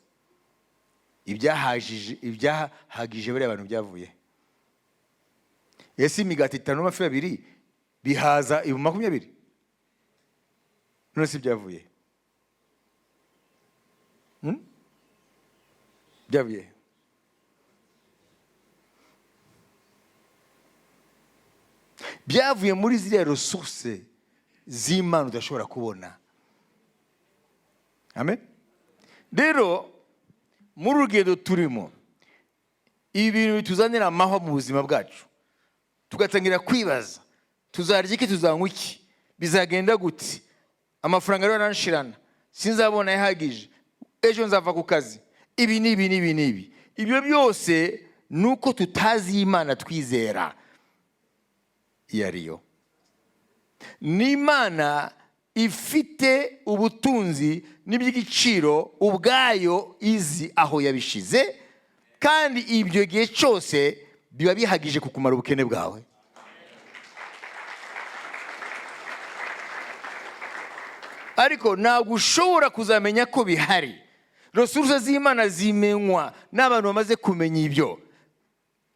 ibyahagije bari abantu byavuye? Ese imigati 5 n'amafi 2 bihaza 20,000? None si byavuye? Byavuye? Byavuye muri ziriya resources z'Imana udashobora kubona. Amen. Rero muri urugendo turimo, ibintu bituzanira amahwa mu buzima bwacu, tugatangira kwibaza tuzarya iki, tuzanywa iki, bizagenda gute, amafaranga rero aranshirana, sinzabona yahagije, ejo nzava ku kazi, ibi nibi. Ibyo byose nuko tutazi Imana twizera iyo ariyo. N'Imana ifite ubutunzi n'iby'igiciro ubwayo izi aho yabishize, kandi ibyo gihe cyose biba bihagije kukumara ubukene bwawe. Ariko ntabwo ushobora kuzamenya ko bihari. Resources z'Imana zimenywa n'abantu bamaze kumenya ibyo.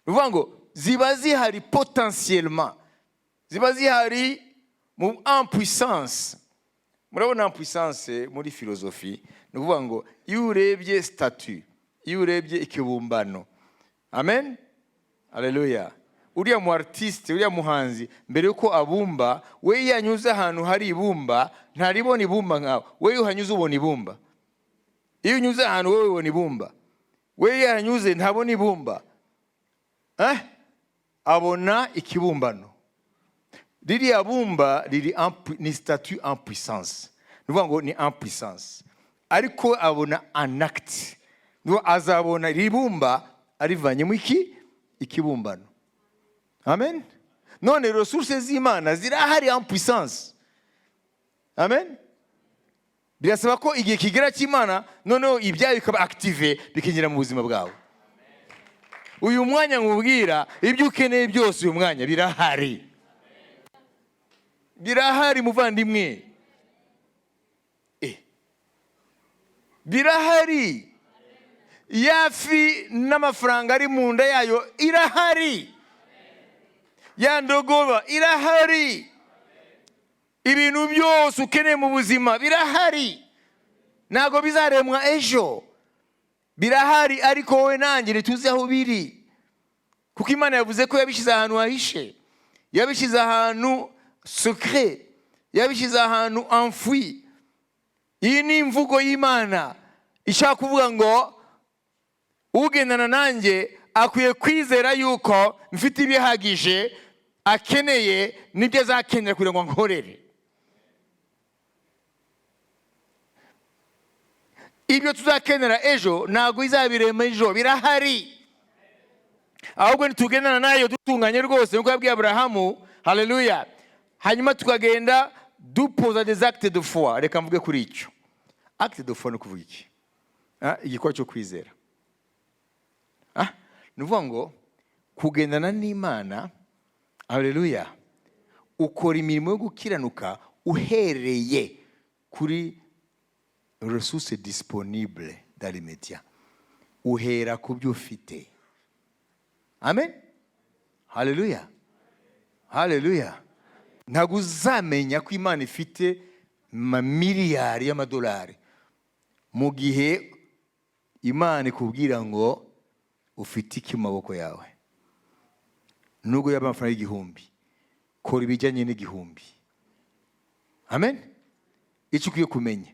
Bivuga ngo ziba zihari potentiellement, ziba zihari mu impuissance. Murabona impuissance muri philosophie, ni ukuvuga ngo iyo urebye statue, iyo urebye ikibumbano, amen, haleluya, uriya mu artiste, uriya muhanzi, mbere yuko abumba, we yanyuze ahantu hari ibumba ntaribona ibumba nkawe, we uhanyuze ubona ibumba. Iyo unyuze ahantu wowe ubona ibumba, we yanyuze ntabona ibumba, abona ikibumbano. Ririya bumba ni statue en puissance, nuvuga ngo ni en puissance, ariko abona en acte. Azabona ribumba arivanyemo ikibumbano. Amen. None resources z'Imana zirahari en puissance. Amen. Birasaba ko igihe kigera cy'Imana noneho ibyayo bikaba active, bikinjira mu buzima bwawe. Uyu mwanya nkubwira ibyo ukeneye byose, uyu mwanya birahari. Birahari muvandimwe. Birahari. Yafi n'amafaranga ari mu nda yayo irahari. Ya ndogoba irahari. Ibintu byose ukeneye mu buzima birahari. Ntabwo bizaremwa ejo. Birahari, ariko wowe nanjye ntituzi aho biri. Kuko Imana yavuze ko yabishyize ahantu hahishe. Yabishyize ahantu secret. Yabishyize ahantu enfoui. Iyi ni imvugo y'Imana ishaka kuvuga ngo ugendana nanjye akwiye kwizera yuko mfite ibihagije akeneye n'ibyo azakenera kugira ngo nkorere. Ibyo tuzakenera ejo ntabwo izabirema ejo, birahari. ahubwo nitugendana nayo dutunganye rwose nkuko yabwiye Aburahamu. Haleluya. Hanyuma tukagenda dupoza des actes de foi. Reka mvuge kuri icyo. Acte de foi ni kuvuga iki? Igikorwa cyo kwizera. Ni ukuvuga ngo kugendana n'Imana, haleluya, ukora imirimo yo gukiranuka uhereye kuri ressources disponibles dans les médias. Uhera ku byo ufite. Amen. Haleluya. Haleluya. Ntabwo uzamenya ko Imana ifite miliyari y'amadolari mu gihe Imana ikubwira ngo ufite iki mu maboko yawe. Nubwo yaba amafaranga y'igihumbi, kora ibijyanye n'igihumbi. Amen. Icyo ukwiye kumenya,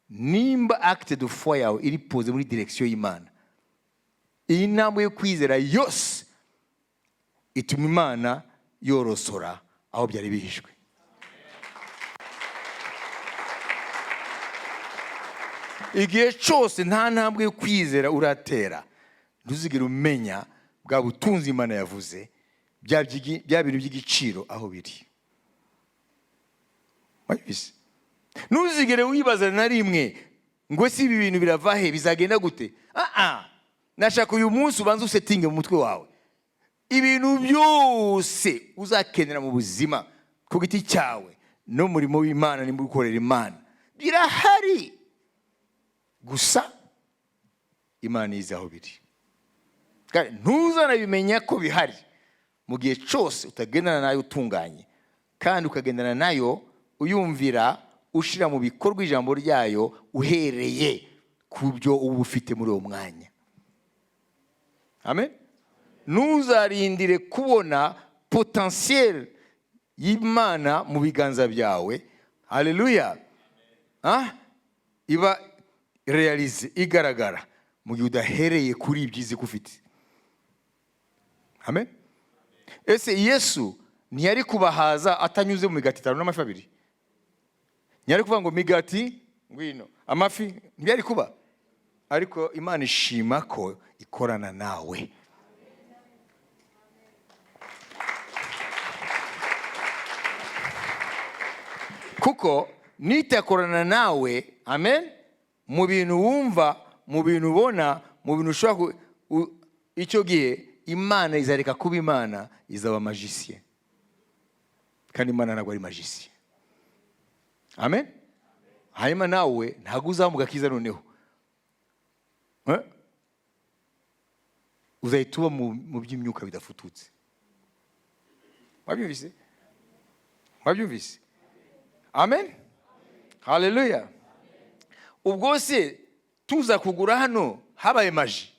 nimba acte de foi yawe iri pose muri direction y'Imana, iyi ntambwe yo kwizera yose ituma Imana yorosora aho byari bihishwe. Igihe cyose nta ntambwe yo kwizera uratera, ntuzigere umenya bwa butunzi Imana yavuze, bya bintu by'igiciro aho biri. Ntuzigere wibaza na rimwe ngo si ibi bintu birava he, bizagenda gute? Nashaka uyu munsi ubanza usetinge mu mutwe wawe ibintu byose uzakenera mu buzima ku giti cyawe no murimo w'Imana nimba ukorera Imana birahari, gusa Imana izi aho biri. Kandi ntuzanabimenya ko bihari mu gihe cyose utagendana nayo utunganye, kandi ukagendana nayo uyumvira, ushira mu bikorwa ijambo ryayo uhereye ku byo uba ufite muri uwo mwanya. Amen. Ntuzarindire kubona potentiel y'Imana mu biganza byawe. Haleluya. Iba realize, igaragara mu gihe udahereye kuri ibyiza ufite. Amen. Ese Yesu ntiyari kubahaza atanyuze mu migati 5 n'amafi 2? Ntiyari kuvuga ngo migati ngwino, amafi ntiyari kuba? Ariko Imana ishima ko ikorana nawe. Kuko nitakorana nawe, amen, mu bintu wumva, mu bintu ubona, mu bintu ushobora icyo gihe Imana izareka kuba Imana, izaba magicien. Kandi Imana ntabwo ari magicien. Amen. Hanyuma nawe ntabwo uzamuka kiza noneho. Uzahita uba mu by'imyuka bidafututse. Wabyumvise? Wabyumvise? Amen. Haleluya. Ubwo se tuza kugura hano habaye maji.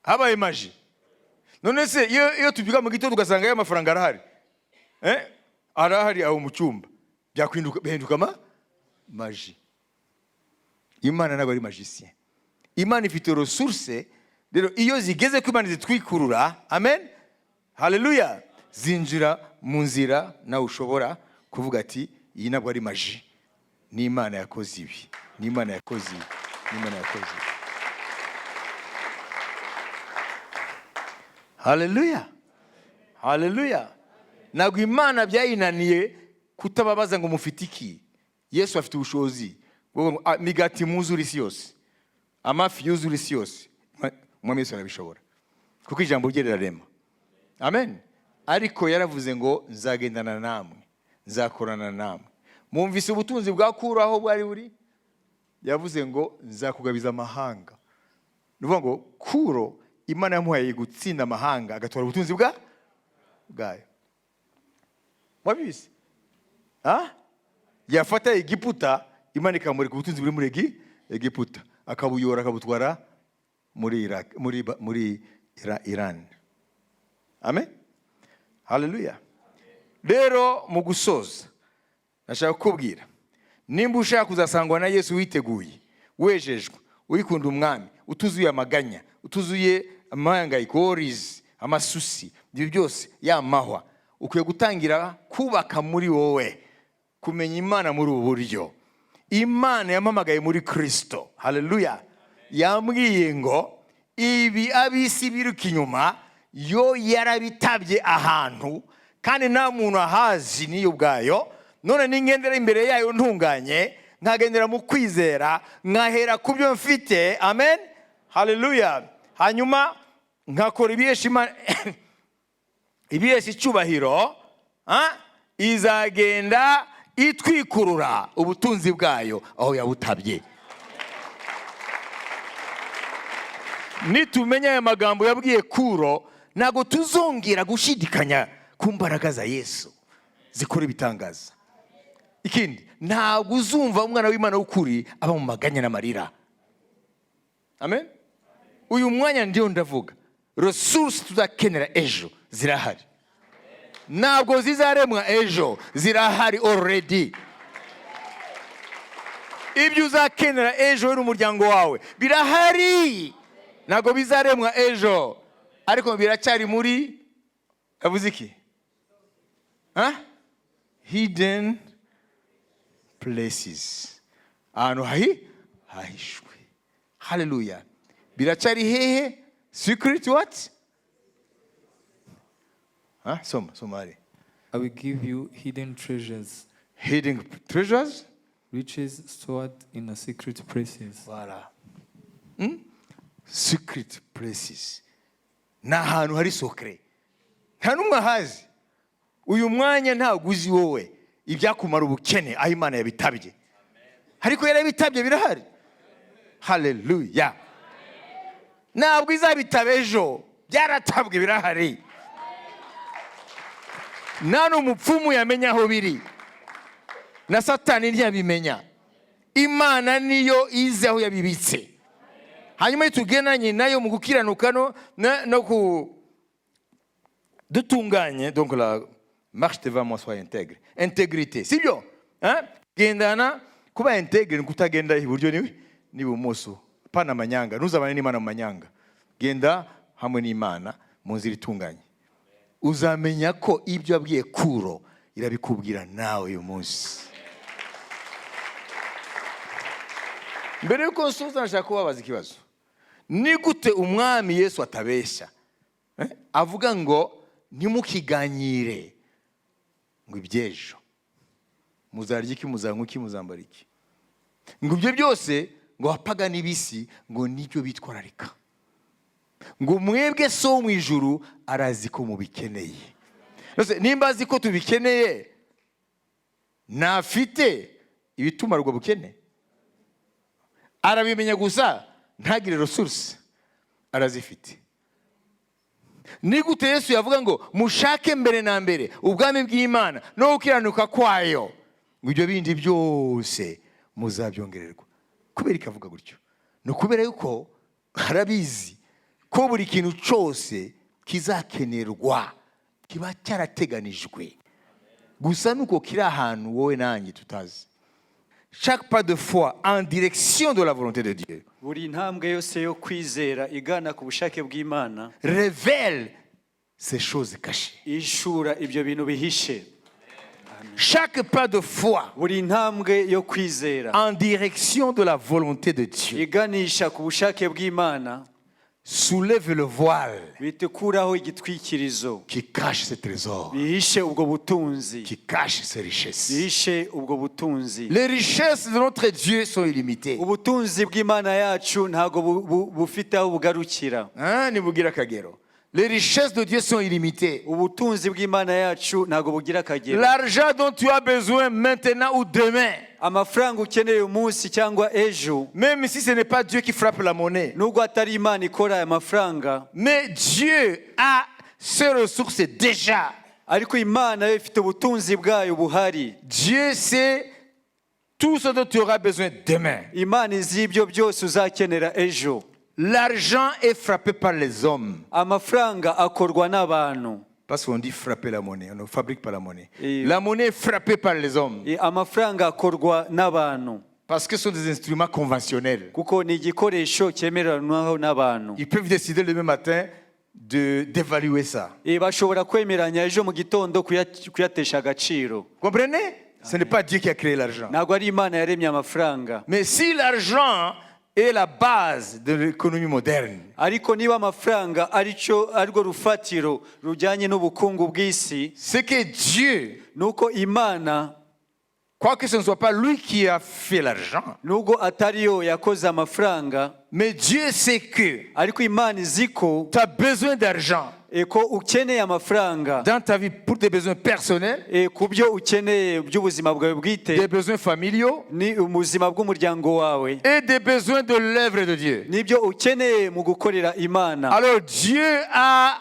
Habaye maji. None se iyo tubyuka mu gitondo ugasanga ya mafaranga arahari. Arahari aho mu cyumba. Bihinduka maji. Imana ntabwo ari magicien. Imana ifite ressources, rero iyo zigeze ku Imana zitwikurura, amen, haleluya, zinjira mu nzira nawe ushobora kuvuga ati iyi ntabwo ari maji, ni Imana yakoze ibi, ni Imana yakoze ibi, ni Imana yakoze ibi. Haleluya. Haleluya. Ntabwo Imana byayinaniye kutababaza ngo mufite iki. Yesu afite ubushobozi migati muzura isi yose, amafi yuzura isi yose. Umwami Yesu arabishobora kuko ijambo rye rirarema. Amen. Ariko yaravuze ngo nzagendana namwe, nzakorana namwe. Mwumvise ubutunzi bwa Kuro aho bwari buri? Yavuze ngo nzakugabiza amahanga. Nuvuga ngo Kuro Imana yamuhaye gutsinda amahanga agatwara ubutunzi bwayo. Mwabise? Yafata Egiputa, Imana ikamurika ubutunzi buri muri Egiputa, akabuyora akabutwara muri Iran. Amen. Haleluya. Rero mu gusoza nashaka kukubwira, nimba ushaka kuzasangwa na Yesu witeguye, wejejwe, wikunda umwami, utuzuye amaganya, utuzuye amahangayiko, amasusi, ibyo byose yamahwa, ukwiye gutangira kubaka muri wowe kumenya Imana muri ubu buryo. Imana yamamagaye muri Kristo. Haleluya. Yambwiye ngo ibi ab'isi biruka inyuma yo yarabitabye ahantu kandi nta muntu ahazi niyo ubwayo. None ningendera imbere yayo ntunganye, nkagendera mu kwizera, nkahera ku byo mfite. Amen, haleluya. Hanyuma nkakora ibihesha icyubahiro, izagenda itwikurura ubutunzi bwayo aho yabutabye. Nitumenya aya magambo yabwiye Kuro, ntabwo tuzongera gushidikanya ku mbaraga za Yesu zikora ibitangaza. Ikindi, ntabwo uzumva umwana w'Imana w'ukuri aba mu maganya n'amarira. Amen. Uyu mwanya ndiyo ndavuga, resources tuzakenera ejo zirahari. Ntabwo zizaremwa ejo, zirahari already. Ibyo uzakenera ejo n'umuryango wawe birahari. Ntabwo bizaremwa ejo, ariko biracyari muri avuze iki? Hidden places. Ahantu hahishwe. Hallelujah. Birachari hehe? Secret what? Somali. I will give you hidden treasures. Hidden treasures? Riches stored in a secret places. Voilà. Secret places. Na hantu hari secret. Nta numwe hazi. Uyu mwanya ntabwo uzi wowe ibyakumara ubukene aho Imana yabitabye. Ariko yarabitabye birahari. Hallelujah. Ntabwo izabitaba ejo, byaratabwe birahari. Nta n'umupfumu yamenya aho biri, na Satani ntiyabimenya. Imana niyo izi aho yabibitse. Hanyuma tugenanye nayo mu gukiranuka no ku dutunganye. Donc la marche devant moi soit intègre. Intégrité, sibyo? Gendana kuba intègre nkutagenda iburyo ni bumoso. Pana manyanga, ntuzabane n'Imana mu manyanga. Genda hamwe n'Imana mu nzira itunganye. Uzamenya ko ibyo yabwiye Kuro irabikubwira nawe uyu munsi. Mbere yuko nsoza nashaka kubabaza ikibazo. Ni gute umwami Yesu atabeshya? Avuga ngo ntimukiganyire ngo ibyejo. Muzarya iki, muzanywa iki, muzambara iki? Ngo ibyo byose ngo wapagana ibisi ngo nibyo bitwararika. Ngo mwebwe so mu ijuru arazi ko mubikeneye. Nimba azi ko tubikeneye, nafite ibitumarwa bukene. Arabimenya gusa ntagire resource, arazifite. Ni gute Yesu yavuga ngo mushake mbere na mbere ubwami bw'Imana no gukiranuka kwayo, ngo ibyo bindi byose muzabyongererwa. Kubera ikavuga gutyo? No kubera yuko harabizi ko buri kintu cyose kizakenerwa kiba cyarateganijwe. Gusa nuko kiri ahantu wowe nanjye tutazi. Chaque pas de foi en direction de la volonté de Dieu buri ntambwe yose yo kwizera igana ku bushake bw'Imana révèle ces choses cachées. ishura ibyo bintu bihishe. Chaque pas de foi buri ntambwe yo kwizera en direction de la volonté de Dieu iganisha ku bushake bw'Imana soulève le voile bitukuraho igitwikirizo qui cache ces trésors, bihishe ubwo butunzi, qui cache ces richesses. bihishe ubwo butunzi. Les richesses de notre Dieu sont illimitées. Ubutunzi bw'Imana yacu ntago bufite aho bugarukira. Nibugira akagero. Les richesses de Dieu sont illimitées. Ubutunzi bw'Imana yacu ntago bugira akagero. L'argent dont tu as besoin maintenant ou demain, amafaranga ukeneye umunsi cyangwa ejo, même si ce n'est pas Dieu qui frappe la monnaie, nubwo atari Imana ikora aya mafaranga, mais Dieu a ses ressources déjà. ariko Imana yo ifite ubutunzi bwayo buhari. Dieu sait tout ce dont tu auras besoin demain. Imana izi ibyo byose uzakenera ejo. L'argent est frappé par les hommes. Amafaranga akorwa n'abantu. Parce qu'on dit frapper la monnaie, on ne fabrique pas la monnaie. La monnaie est frappée par les hommes. Amafaranga akorwa n'abantu. Parce que ce sont des instruments conventionnels. Kuko ni igikoresho cyemeranwaho n'abantu. Ils peuvent décider le même matin d'évaluer ça. Bashobora kwemeranya ejo mu gitondo kuyatesha agaciro. Comprenez? Ce n'est pas Dieu qui a créé l'argent. Ntabwo ari Imana yaremye amafaranga. Mais si l'argent est la base de l'économie moderne, ariko niba amafaranga arirwo rufatiro rujyanye n'ubukungu bw'isi, c'est que Dieu, nuko Imana quoique ce ne soit pas lui qui a fait l'argent, nubwo atari yo yakoze amafaranga, mais Dieu sait que ariko Imana izi ko tu as besoin d'argent ko ukeneye amafaranga dans ta vie pour tes besoins personnels, ku byo ukeneye by'ubuzima bwawe bwite, des besoins familiaux ni ubuzima bw'umuryango wawe, et des besoins de l'œuvre de Dieu. nibyo ukeneye mu gukorera Imana. Alors Dieu a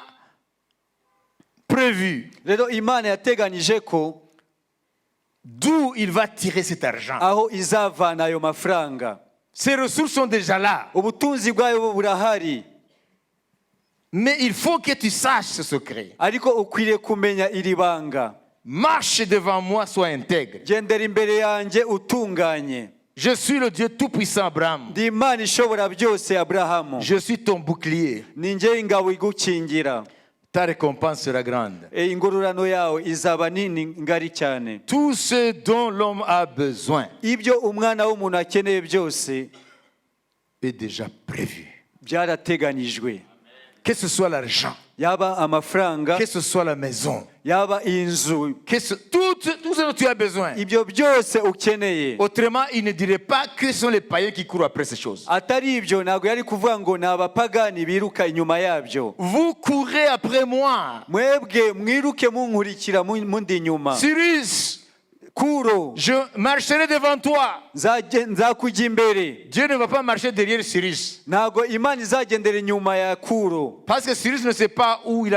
prévu Rero Imana yateganyije ko d'où il va tirer cet argent. aho izavana ayo mafaranga. Ces ressources sont déjà là, Ubutunzi bwayo burahari, mais il faut que tu saches ce secret. ariko ukwiriye kumenya iri banga. Marche devant moi, sois intègre. Gendera imbere yanjye utunganye. Je suis le Dieu tout-puissant Abraham. Ndi Imana ishobora byose Aburahamu. Je suis ton bouclier. Ni njye ingabo igukingira. Ta récompense sera grande. Ingororano yawe izaba nini ngari cyane. Tout ce dont l'homme a besoin Ibyo umwana w'umuntu akeneye byose est déjà prévu. byarateganyijwe. Que ce soit l'argent, Yaba amafaranga, que ce soit la maison, yaba inzu, tout ce dont tu as besoin. ibyo byose ukeneye. Autrement, il ne dirait pas que ce sont les païens qui courent après ces choses. Atari ibyo ntabwo yari kuvuga ngo ni abapagani biruka inyuma yabyo. Vous courez après moi. Mwebwe mwiruke munkurikira mundi inyuma. Cyrus, Kuro, je marcherai devant toi. nzakujya imbere. Dieu ne va pas marcher derrière Cyrus. Ntabwo Imana izagendera inyuma ya Kuro, Parce que Cyrus ne sait pas où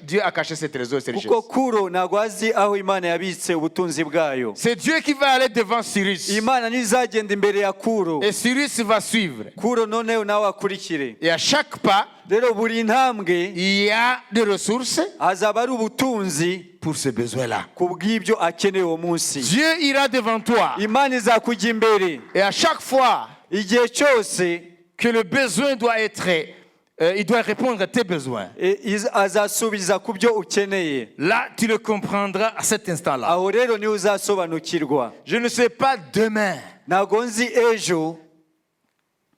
Dieu a caché ses trésors, ses richesses. kuko Kuro ntabwo azi aho Imana yabitse ubutunzi bwayo. C'est Dieu qui va aller devant Cyrus. Imana ntizagenda imbere ya Kuro, Et Cyrus va suivre. Kuro noneho nawe akurikire. Et à chaque pas, Rero buri ntambwe il y a des ressources hazaba ari ubutunzi pour ce besoin-là. ku bw'ibyo akeneye uwo munsi. Dieu ira devant toi. Imana izakujya imbere Et à chaque fois igihe cyose, que le besoin doit être, il doit répondre à tes besoins. azasubiza ku byo ukeneye. Là, tu le comprendras à cet instant-là. Aho rero niwe uzasobanukirwa. Je ne sais pas demain Ntabwo nzi ejo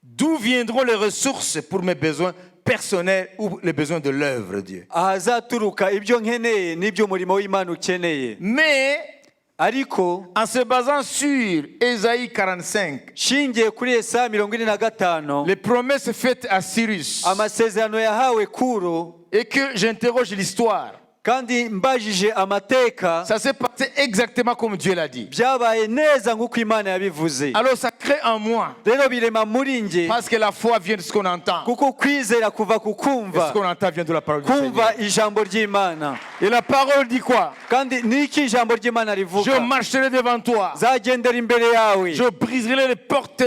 d'où viendront les ressources pour mes besoins personnels ou les besoins de l'œuvre de Dieu. ahazaturuka ibyo nkeneye n'ibyo umurimo w'Imana ukeneye. Mais Ariko en se basant sur Ésaïe 45, shingiye kuri Yesaya 45, les promesses faites à Cyrus, amasezerano yahawe Kuro, et que j'interroge l'histoire, kandi mbajije amateka, ça s'est passé exactement comme Dieu l'a dit. byabaye neza nk'uko Imana yabivuze. Alors ça crée en moi, Rero birema muri nge, parce que la foi vient de ce qu'on entend. kuko kwizera kuva ku Et ce kumva, qu'on entend vient de la parole du Seigneur. kumva ijambo ry'Imana. Et la parole dit quoi? Kandi niki ijambo ry'Imana Je rivuga? marcherai devant toi. Zagendera imbere yawe, Je briserai les portes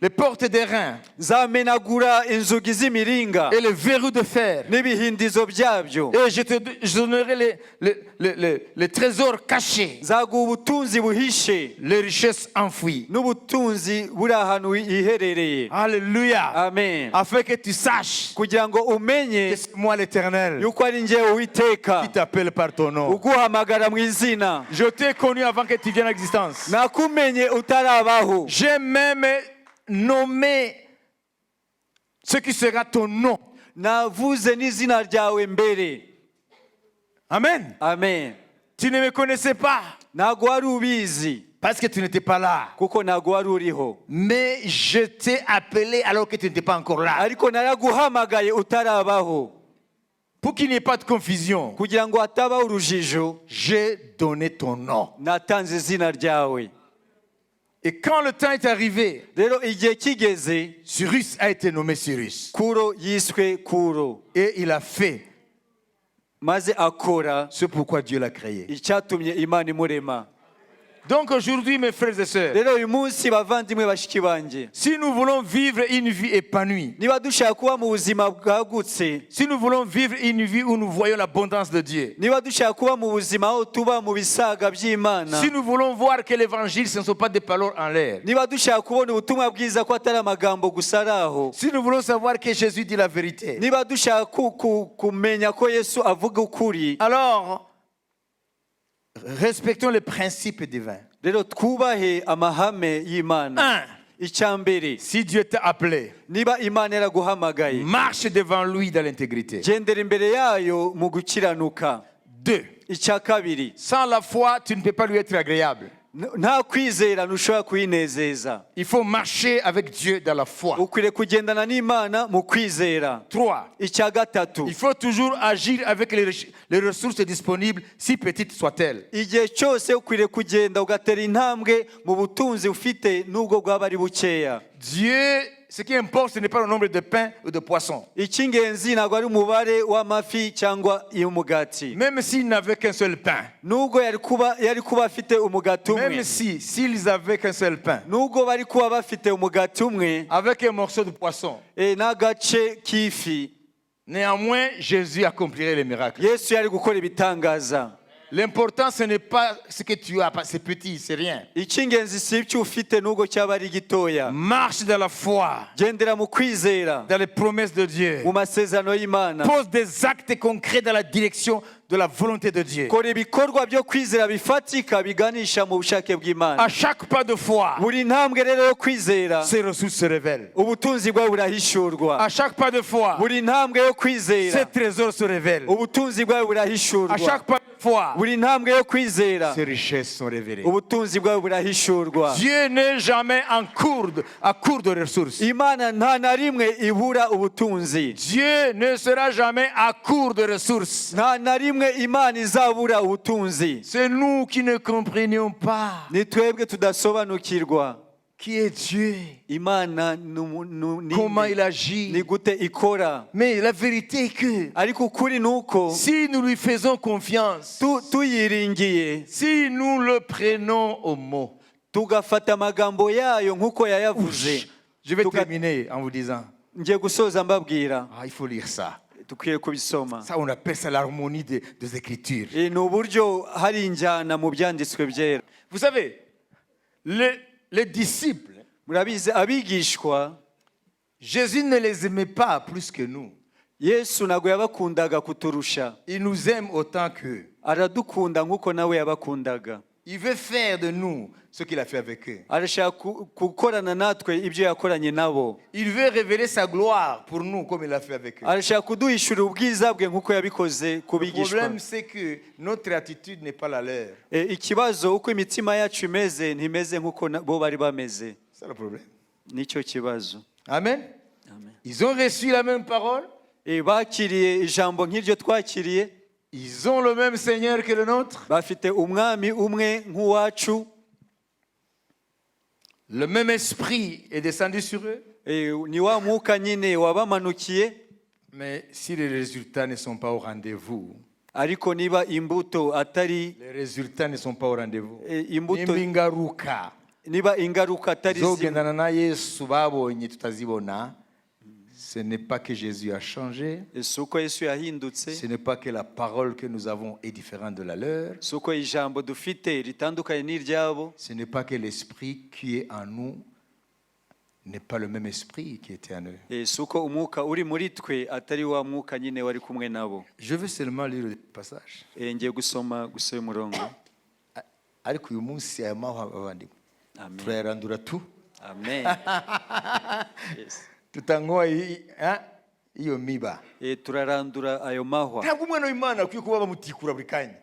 les portes des reins zamenagura inzugi z'imiringa et les verrous de fer. n'ibihindizo byabyo. Et je donnerai les trésors cachés, Zaguha ubutunzi buhishe les richesses enfouies. n'ubutunzi buri ahantu hiherereye. Alléluia. Amen. Afin que tu saches Kugira ngo umenye que c'est moi l'Éternel yuko ari njyewe Uwiteka qui t'appelle par ton nom. uguhamagara mu izina. Je t'ai connu avant que tu viennes en existence. Nakumenye utarabaho. J'ai même nommé ce qui sera ton nom. Navuze n'izina ryawe mbere. Amen. Amen. Tu ne me connaissais pas Ntabwo wari ubizi parce que tu n'étais pas là. kuko ntabwo wari uriho, Mais je t'ai appelé alors que tu n'étais pas encore là. ariko naraguhamagaye utarabaho, Pour qu'il n'y ait pas de confusion, kugira ngo hatabaho urujijo. j'ai donné ton nom. Natanze izina ryawe. Et quand le temps est arrivé, Rero igihe kigeze, Cyrus a été nommé Cyrus. Kuro yiswe Kuro, Et il a fait maze akora ce pourquoi Dieu l'a créé. icyatumye Imana imurema. Donc aujourd'hui, mes frères et sœurs, Rero uyu munsi bavandimwe bashiki banjye, si nous voulons vivre une vie épanouie, niba dushaka kuba mu buzima bwagutse, si nous voulons vivre une vie où nous voyons l'abondance de Dieu, niba dushaka kuba mu buzima aho tuba mu bisaga by'Imana, si nous voulons voir que l'évangile, ce ne sont pas des paroles en l'air, niba dushaka kubona ubutumwa bwiza ko atari amagambo gusa ari aho, si nous voulons savoir que Jésus dit la vérité, niba dushaka kumenya ko Yesu avuga ukuri, alors respectons les principes divins. rero twubahe amahame y'Imana. Icyambere, Si Dieu t'a appelé, niba Imana yaraguhamagaye, marche devant lui dans l'intégrité. gendera imbere yayo mu gukiranuka. 2. Icya kabiri, Sans la foi, tu ne peux pas lui être agréable. nta kwizera ntushobora kuyinezeza. Il faut marcher avec Dieu dans la foi. Ukwiriye kugendana n'Imana mu kwizera. 3. Icya gatatu, Il faut toujours agir avec les ressources disponibles, si petites soient-elles. igihe cyose ukwiriye kugenda ugatera intambwe mu butunzi ufite nubwo bwaba ari bukeya. Dieu, ce qui importe, ce n'est pas le nombre de pains ou de poissons. Icy'ingenzi ntabwo ari umubare w'amafi cyangwa y'umugati. Même s'ils n'avaient qu'un seul pain. Nubwo yari kuba afite umugati umwe, Même s'ils avaient qu'un seul pain. nubwo bari kuba bafite umugati umwe Avec un morceau de poisson. n'agace k'ifi, Néanmoins, Jésus accomplirait les miracles. Yesu yari gukora ibitangaza. L'important, ce n'est pas ce que tu as, c'est petit, c'est rien. Icy'ingenzi si ibyo ufite nubwo cyaba ari gitoya. Marche dans la foi, Gendera mu kwizera, dans les promesses de Dieu. mu masezerano y'Imana. Pose des actes concrets dans la direction de la volonté de Dieu. Kora ibikorwa byo kwizera bifatika biganisha mu bushake bw'Imana. À chaque pas de foi, Buri ntambwe rero yo kwizera, ces ressources se révèlent. ubutunzi bwawe burahishurwa. À chaque pas de foi, Buri ntambwe yo ces kwizera, trésors se révèlent. ubutunzi bwawe À burahishurwa. chaque pas de foi, Buri ntambwe yo kwizera, ces richesses sont révélées. ubutunzi bwawe burahishurwa. Dieu n'est jamais à court de ressources. Imana nta na rimwe ibura ubutunzi. Dieu ne sera jamais à court de ressources. Nta na rimwe Imana izabura ubutunzi. C'est nous qui ne comprenions pas Ni twebwe tudasobanukirwa qui est Dieu, Imana comment il ni agit. gute ikora. Mais la vérité est que Ariko ukuri ni uko si nous lui faisons confiance, tuyiringiye, si nous le prenons au mot, tugafata amagambo yayo nk'uko yayavuze. je vais Tuga- terminer en vous disant, Ngiye gusoza mbabwira, il faut lire ça. dukwiye kubisoma. Ça, on appelle ça l'harmonie des Écritures. Ni uburyo hari injyana mu byanditswe byera. Vous savez, les disciples, Murabizi abigishwa, Jésus ne les aimait pas plus que nous. Yesu ntabwo yabakundaga kuturusha. Il nous aime autant qu'eux. Aradukunda nk'uko nawe yabakundaga. Il veut faire de nous ce qu'il a fait avec eux. Arashaka gukorana natwe ibyo yakoranye nabo. Il veut révéler sa gloire pour nous comme il a fait avec eux. Arashaka kuduhishura ubwiza bwe nk'uko yabikoze ku Le bigishwa. problème, c'est que notre attitude n'est pas la leur. Ikibazo uko imitima yacu imeze ntimeze nk'uko bo bari bameze. C'est le problème. Nicyo kibazo. Amen. Amen. Ils ont reçu la même parole. Bakiriye ijambo nk'iryo twakiriye. Ils ont le même Seigneur que le nôtre. Bafite umwami umwe nk'uwacu. Le même esprit est descendu sur eux. Ni wa mwuka nyine wabamanukiye. Mais si les résultats ne sont pas au rendez-vous, Ariko niba imbuto atari les résultats ne sont pas au rendez-vous. imbuto Nimbingaruka niba ingaruka atari zogendana na Yesu babonye tutazibona. Ce n'est pas que Jésus a changé. suko Yesu yahindutse. Ce n'est pas que la parole que nous avons est différente de la leur. Suko ijambo dufite ritandukanye n'iryabo. Ce n'est pas que l'esprit qui est en nous n'est pas le même esprit qui était en eux. Suko umwuka uri muri twe atari wa mwuka nyine wari kumwe nabo. Je veux seulement lire le passage. Ngiye gusoma umurongo. Ariko uyu munsi aya mahwa abandi. Amen. Turayarandura tu. Amen. Yes. Tutangwa iyo miba. Turarandura ayo mahwa. Ntabwo umwana w'Imana akwiye kuba bamutikura buri kanya.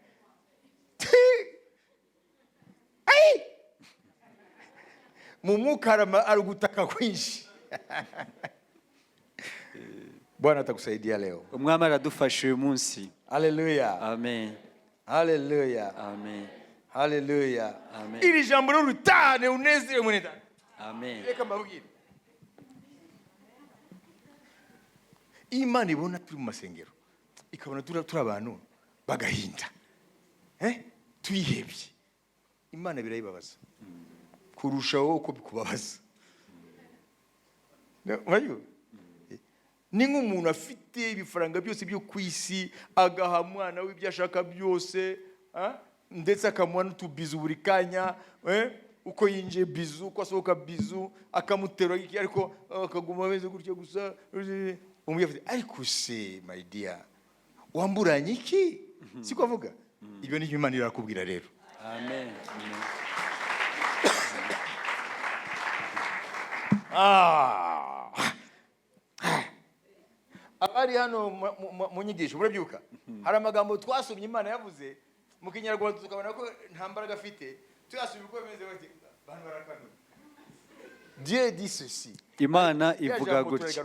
Mu mwuka ari gutaka kwinshi. Bwana atakusaidia leo. Umwami aradufasha uyu munsi. Haleluya. Amen. Haleluya. Amen. Haleluya. Amen. Iri jambo rutane unezere mweneda. Amen. Reka mbabwire. Imana ibona turi mu masengero. Ikabona turi abantu bagahinda. Tuyihebye. Imana birayibabaza. Kurushaho uko bikubabaza. Ni nk'umuntu afite ibifaranga byose byo ku isi agaha mwana w'ibyo ashaka byose, ndetse akamuha n'utubizu buri kanya, uko yinjiye bizu, uko asohoka bizu, akamuterura iki ariko akaguma ameze gutyo gusa. Ariko se my dear, wamburanye iki? Siko avuga. Ibyo ni Imana irakubwira rero. Amen. Ah. Abari hano mu nyigisho murabyuka hari amagambo twasomye Imana yavuze mu kinyarwanda tukabona ko nta mbaraga afite tuyasubira uko bimeze bati bantu barakanura. Dieu dit ceci. Imana ivuga gutya.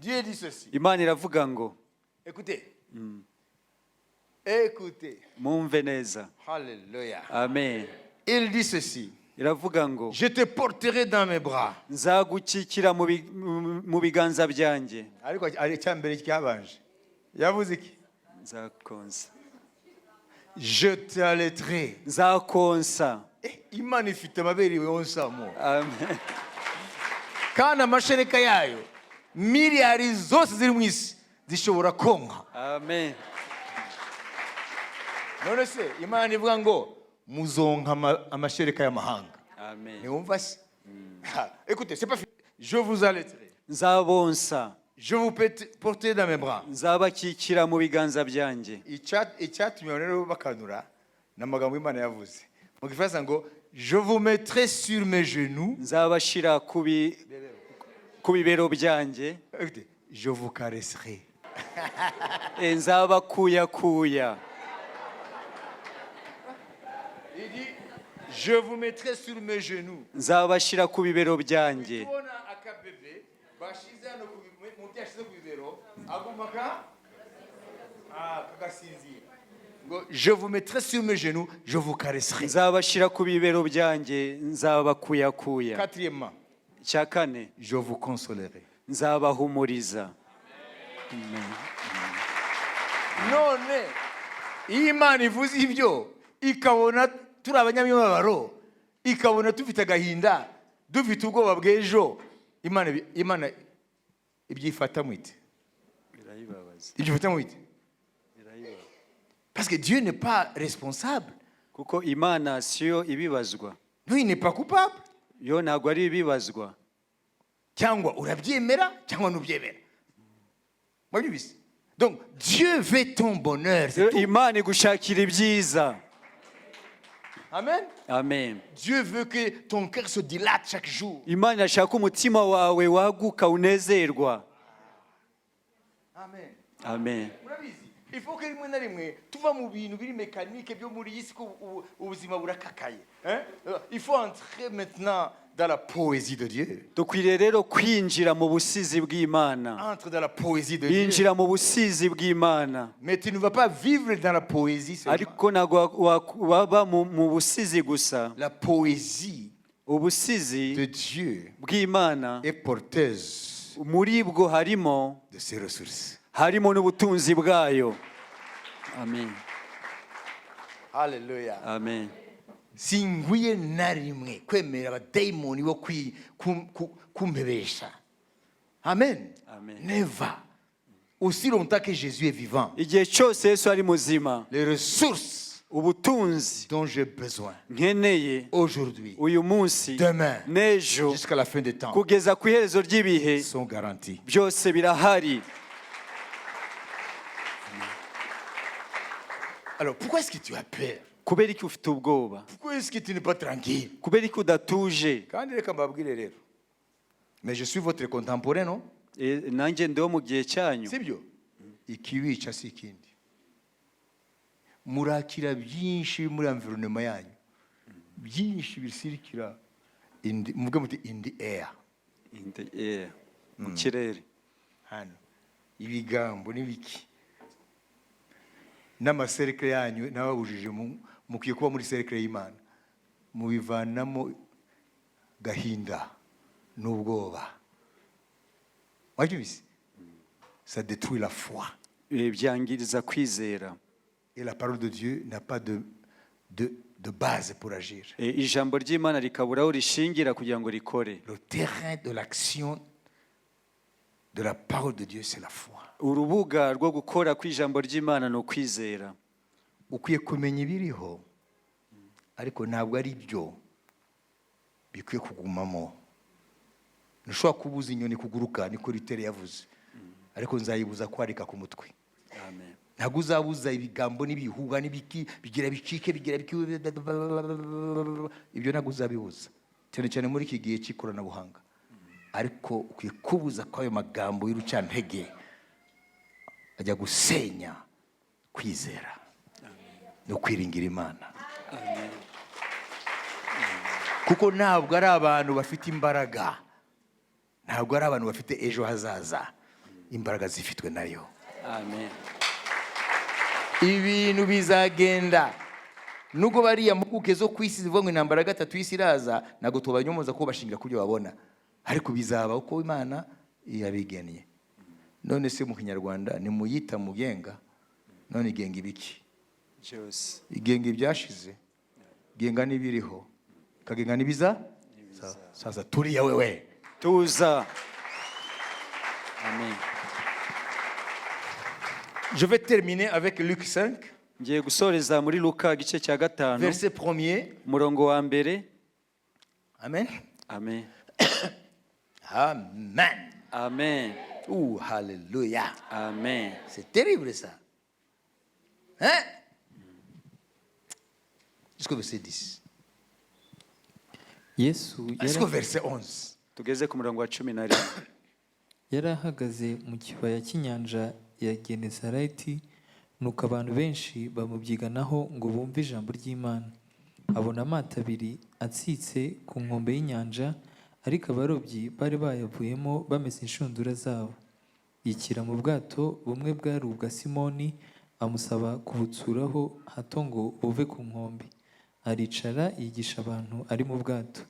Dieu dit ceci. Imana iravuga ngo Écoutez. Écoutez. mumve neza. Alléluia. Amen. Il dit ceci. Iravuga ngo Je te porterai dans mes bras. nzagukikira mu biganza byanjye. Ariko ari cyambere cyabanje. Yavuze iki? Nzakonsa. Je t'allaiterai. Nzakonsa. Imana ifite amabere yonsamo. Amen. Kandi amashereka yayo miliyari zose ziri mu isi zishobora konka. Amen. None se Imana ivuga ngo muzonka amashereka y'amahanga. Amen. Niwumva se? Écoutez, c'est pas fini. Je vous allaiterai. Nzabonsa. Je vous porterai dans mes bras. Nzabakikira mu biganza byanjye. Icyatumye rero bakanura n'amagambo Imana yavuze. Mu gifaransa ngo je vous mettrai sur mes genoux. Nzabashira ku bibero byanjye. Écoutez, je vous caresserai. Nzabakuyakuya. Il dit je vous mettrai sur mes genoux. Nzabashira ku bibero byanjye. Tubona akabebe bashize hano mu byashize ku bibero agumaka kagasinzira. Ngo je vous mettrai sur mes genoux, je vous caresserai. Nzabashira ku bibero byanjye, nzabakuyakuya. Quatrièmement, icya kane, je vous consolerai. nzabahumuriza. None iyo Imana ivuze ibyo ikabona turi abanyamibabaro ikabona dufite agahinda dufite ubwoba bw'ejo Imana ibyifata mwite. Birayibabaza. Ibyifata mwite. Birayibabaza. Parce que Dieu n'est pas responsable. Kuko Imana siyo ibibazwa. Non, il n'est pas coupable. Yo ntabwo ari ibibazwa. Cyangwa urabyemera cyangwa nubyemera. Mwabyumvise? Donc Dieu veut ton bonheur. C'est tout. Imana igushakira ibyiza. Amen. Amen. Dieu veut que ton cœur se dilate chaque jour. Imana irashaka umutima wawe waguka unezerwa. Amen. Amen. Murabizi, il faut que rimwe na rimwe tuva mu bintu biri mécanique byo muri iyi si ko ubuzima burakakaye. Il faut entrer maintenant dans la poésie de Dieu. Dukwiriye rero kwinjira mu busizi bw'Imana. Entre dans la poésie de Dieu. Yinjira mu busizi bw'Imana. Mais tu ne vas pas vivre dans la poésie seulement. Ariko ntabwo waba mu busizi gusa. La poésie Ubusizi de Dieu bw'Imana est porteuse muri bwo harimo de ses ressources. harimo n'ubutunzi bwayo. Amen. Alléluia. Amen. Singwiye na rimwe kwemera abadayimoni bo kumpebesha. Amen. Amen. Never. Aussi longtemps que Jésus est vivant, Igihe cyose Yesu ari muzima, les ressources ubutunzi dont j'ai besoin nkeneye aujourd'hui, uyu munsi demain, n'ejo jusqu'à la fin des temps, kugeza ku iherezo ry'ibihe sont garantis. byose birahari. Alors, pourquoi est-ce que tu as peur? Kubera iki ufite ubwoba? Pourquoi est-ce que tu n'es pas tranquille? Kubera iki udatuje? Kandi reka mbabwire rero. Mais je suis votre contemporain, non? Nanjye ndiho mu gihe cyanyu. Sibyo? Ikibica si ikindi. Murakira byinshi muri environnement yanyu. Byinshi bisirikira muvuge muti in the air. In the air. Mu kirere. Hano. Ibigambo n'ibiki. N'amaserikare yanyu nababujije mukwiye kuba muri serikare y'Imana. Mubivanamo gahinda n'ubwoba. Wabyumvise? Ça détruit la foi. Byangiriza kwizera. Et la parole de Dieu n'a pas de base pour agir. Ijambo ry'Imana rikaburaho rishingira kugira ngo rikore. Le terrain de l'action de la parole de Dieu, c'est la foi. Urubuga rwo gukora kw'ijambo ry'Imana no kwizera. Ukwiye kumenya ibiriho, ariko ntabwo ari byo bikwiye kugumamo. Ntushobora kubuza inyoni kuguruka, niko Ritere yavuze, ariko nzayibuza kwarika ku mutwe. Amen. Ntabwo uzabuza ibigambo n'ibihuha n'ibiki bigira bicike bigira biki, ibyo ntabwo uzabibuza, cyane cyane muri iki gihe cy'ikoranabuhanga. ariko ukwiye kubuza ko ayo magambo y'urucantege ajya gusenya kwizera no kwiringira Imana. Kuko ntabwo ari abantu bafite imbaraga, ntabwo ari abantu bafite ejo hazaza, imbaraga zifitwe nayo. Amen. Ibintu bizagenda nubwo bariya mpuguke zo ku isi zivuga ngo intambara ya gatatu y'isi iraza, ntabwo tubanyomoza ko bashingira ku byo babona, ariko bizaba uko Imana yabigennye. None se mu Kinyarwanda ni muyita mugenga, none igenga ibiki? Byose. Igenga ibyashize, igenga n'ibiriho, ikagenga n'ibiza. Sasa turiya wewe Tuza. Amen. Je vais terminer avec Luc 5, Ngiye gusoreza muri Luka gice cya 5 verset 1er. umurongo wa mbere. Amen. Amen. Amen. Amen. Ouh, hallelujah. Amen. C'est terrible ça. Hein? Jusqu'au verset 10. Yesu Jusqu'au verset 11. Tugeze ku murongo wa 11. yari ahagaze mu kibaya cy'inyanja ya Genesareti, nuko abantu benshi bamubyiganaho ngo bumve ijambo ry'Imana. Abona amato abiri atsitse ku nkombe y'inyanja, ariko abarobyi bari bayavuyemo bameze inshundura zabo. Yikira mu bwato bumwe bwari ubwa Simoni, amusaba kubutsuraho hato ngo buve ku nkombe. Aricara yigisha abantu ari mu bwato.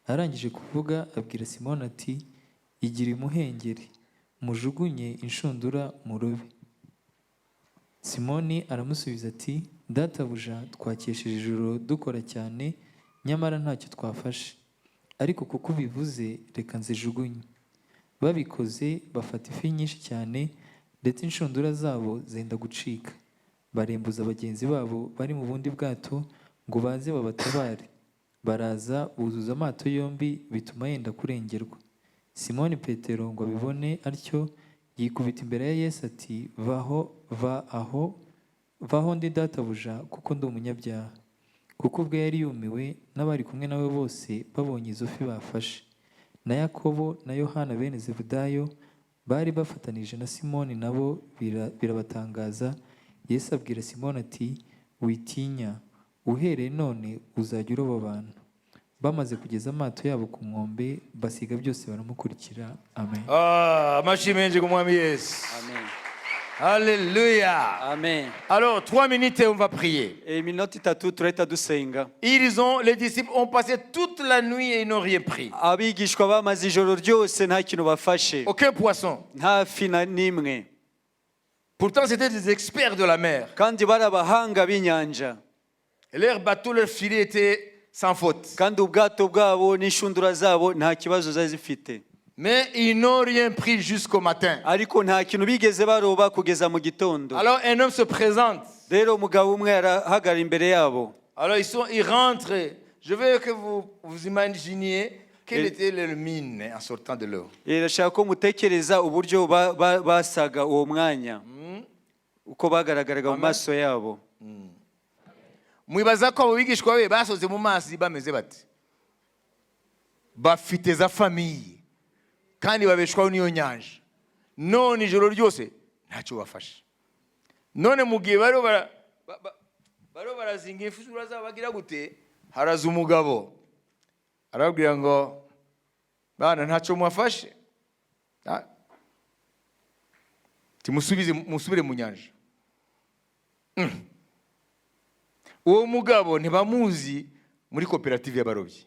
Arangije kuvuga abwira Simoni ati, igira imuhengeri, mujugunye inshundura murobe. Simoni aramusubiza ati, databuja, twakesheje ijoro dukora cyane, nyamara ntacyo twafashe, ariko kuko ubivuze reka nzijugunye. Babikoze bafata ifi nyinshi cyane, ndetse inshundura zabo zenda gucika. Barembuza bagenzi babo bari mu bundi bwato ngo baze babatabare. Baraza buzuza amato yombi, bituma yenda kurengerwa. Simoni Petero ngo abibone atyo, yikubita imbere ya Yesu ati, vaho ndi databuja, kuko ndi umunyabyaha. Kuko ubwo yari yumiwe n'abari kumwe nawe bose babonye izo fi bafashe. Na Yakobo na Yohana bene Zebedayo bari bafatanije na Simoni, nabo birabatangaza. Yesu abwira Simoni ati, witinya, uhereye none uzajya uroba abantu. Bamaze kugeza amato yabo ku nkombe, basiga byose baramukurikira. Amen. Amashyi menshi ku Mwami Yesu. Amen. Alléluia. Amen. Alors, 3 minutes et on va prier. Iminota 3 turahita dusenga. Les disciples ont passé toute la nuit et ils n'ont rien pris. Abigishwa bamaze ijoro ryose nta kintu bafashe. Aucun poisson. Nta fi n'imwe. Pourtant, c'était des experts de la mer. Kandi bari abahanga b'inyanja. Et leur bateau, leur filet était sans faute. Kandi ubwato bwabo n'inshundura zabo nta kibazo zari zifite. Mais ils n'ont rien pris jusqu'au matin. Ariko nta kintu bigeze baroba kugeza mu gitondo. Alors un homme se présente. Rero umugabo umwe arahagara imbere yabo. Alors ils rentrent. Je veux que vous imaginiez quelle était leur mine en sortant de l'eau. Irashaka ko mutekereza uburyo basaga uwo mwanya. Uko bagaragaraga mu maso yabo. Mwibaza ko abo bigishwa be basoze mu mazi bameze bate? Bafite za famille kandi babeshwaho n'iyo nyanja. None ijoro ryose ntacyo bafashe. None mu gihe baro barazinga inshundura zabo bagira gute, haraza umugabo arababwira ngo, bana ntacyo mwafashe, musubire mu nyanja. Uwo mugabo ntibamuzi muri koperative y'abarobyi,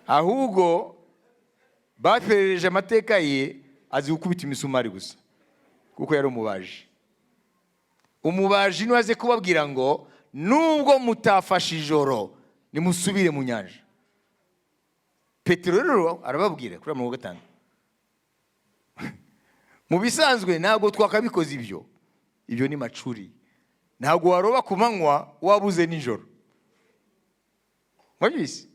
ahubwo baperereje amateka ye, azi gukubita imisumari gusa kuko yari umubaji. Umubaji niwe aze kubabwira ngo nubwo mutafashe ijoro nimusubire mu nyanja. Petero rero arababwira kuri 5. Mu bisanzwe ntabwo twakabikoze ibyo ni macuri. Ntabwo waroba ku manywa wabuze nijoro. Wabise?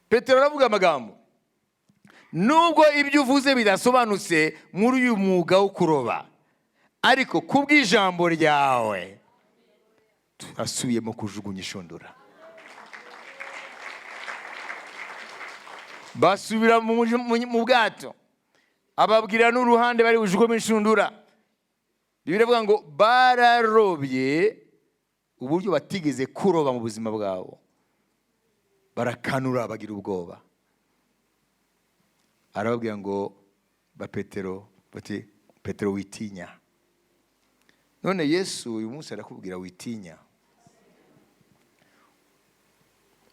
Petero aravuga amagambo, nubwo ibyo uvuze bidasobanutse muri uyu mwuga wo kuroba, ariko kubw'ijambo ryawe asubiyemo kujugunya inshundura. Basubira mu bwato, ababwira n'uruhande bari bujugume inshundura. Bibiliya ivuga ngo bararobye uburyo batigeze kuroba mu buzima bwabo, barakanura bagira ubwoba. Arababwira ngo bati Petero witinya. None Yesu uyu munsi arakubwira witinya,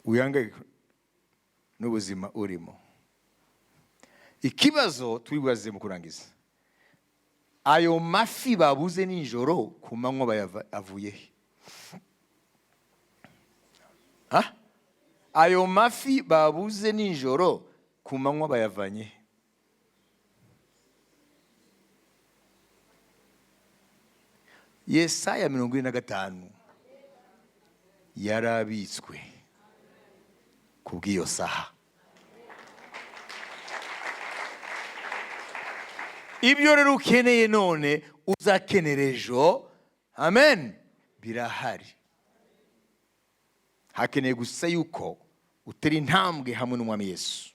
uyange n'ubuzima urimo. Ikibazo twibaze mu kurangiza, ayo mafi babuze nijoro ku manywa avuye he? Ayo mafi babuze nijoro ku manywa bayavanye he? Yesaya 45 yarabitswe kubw'iyo saha. Ibyo rero ukeneye none uzakenera ejo, amen, birahari. Hakeneye gusa yuko utera intambwe hamwe n'umwami Yesu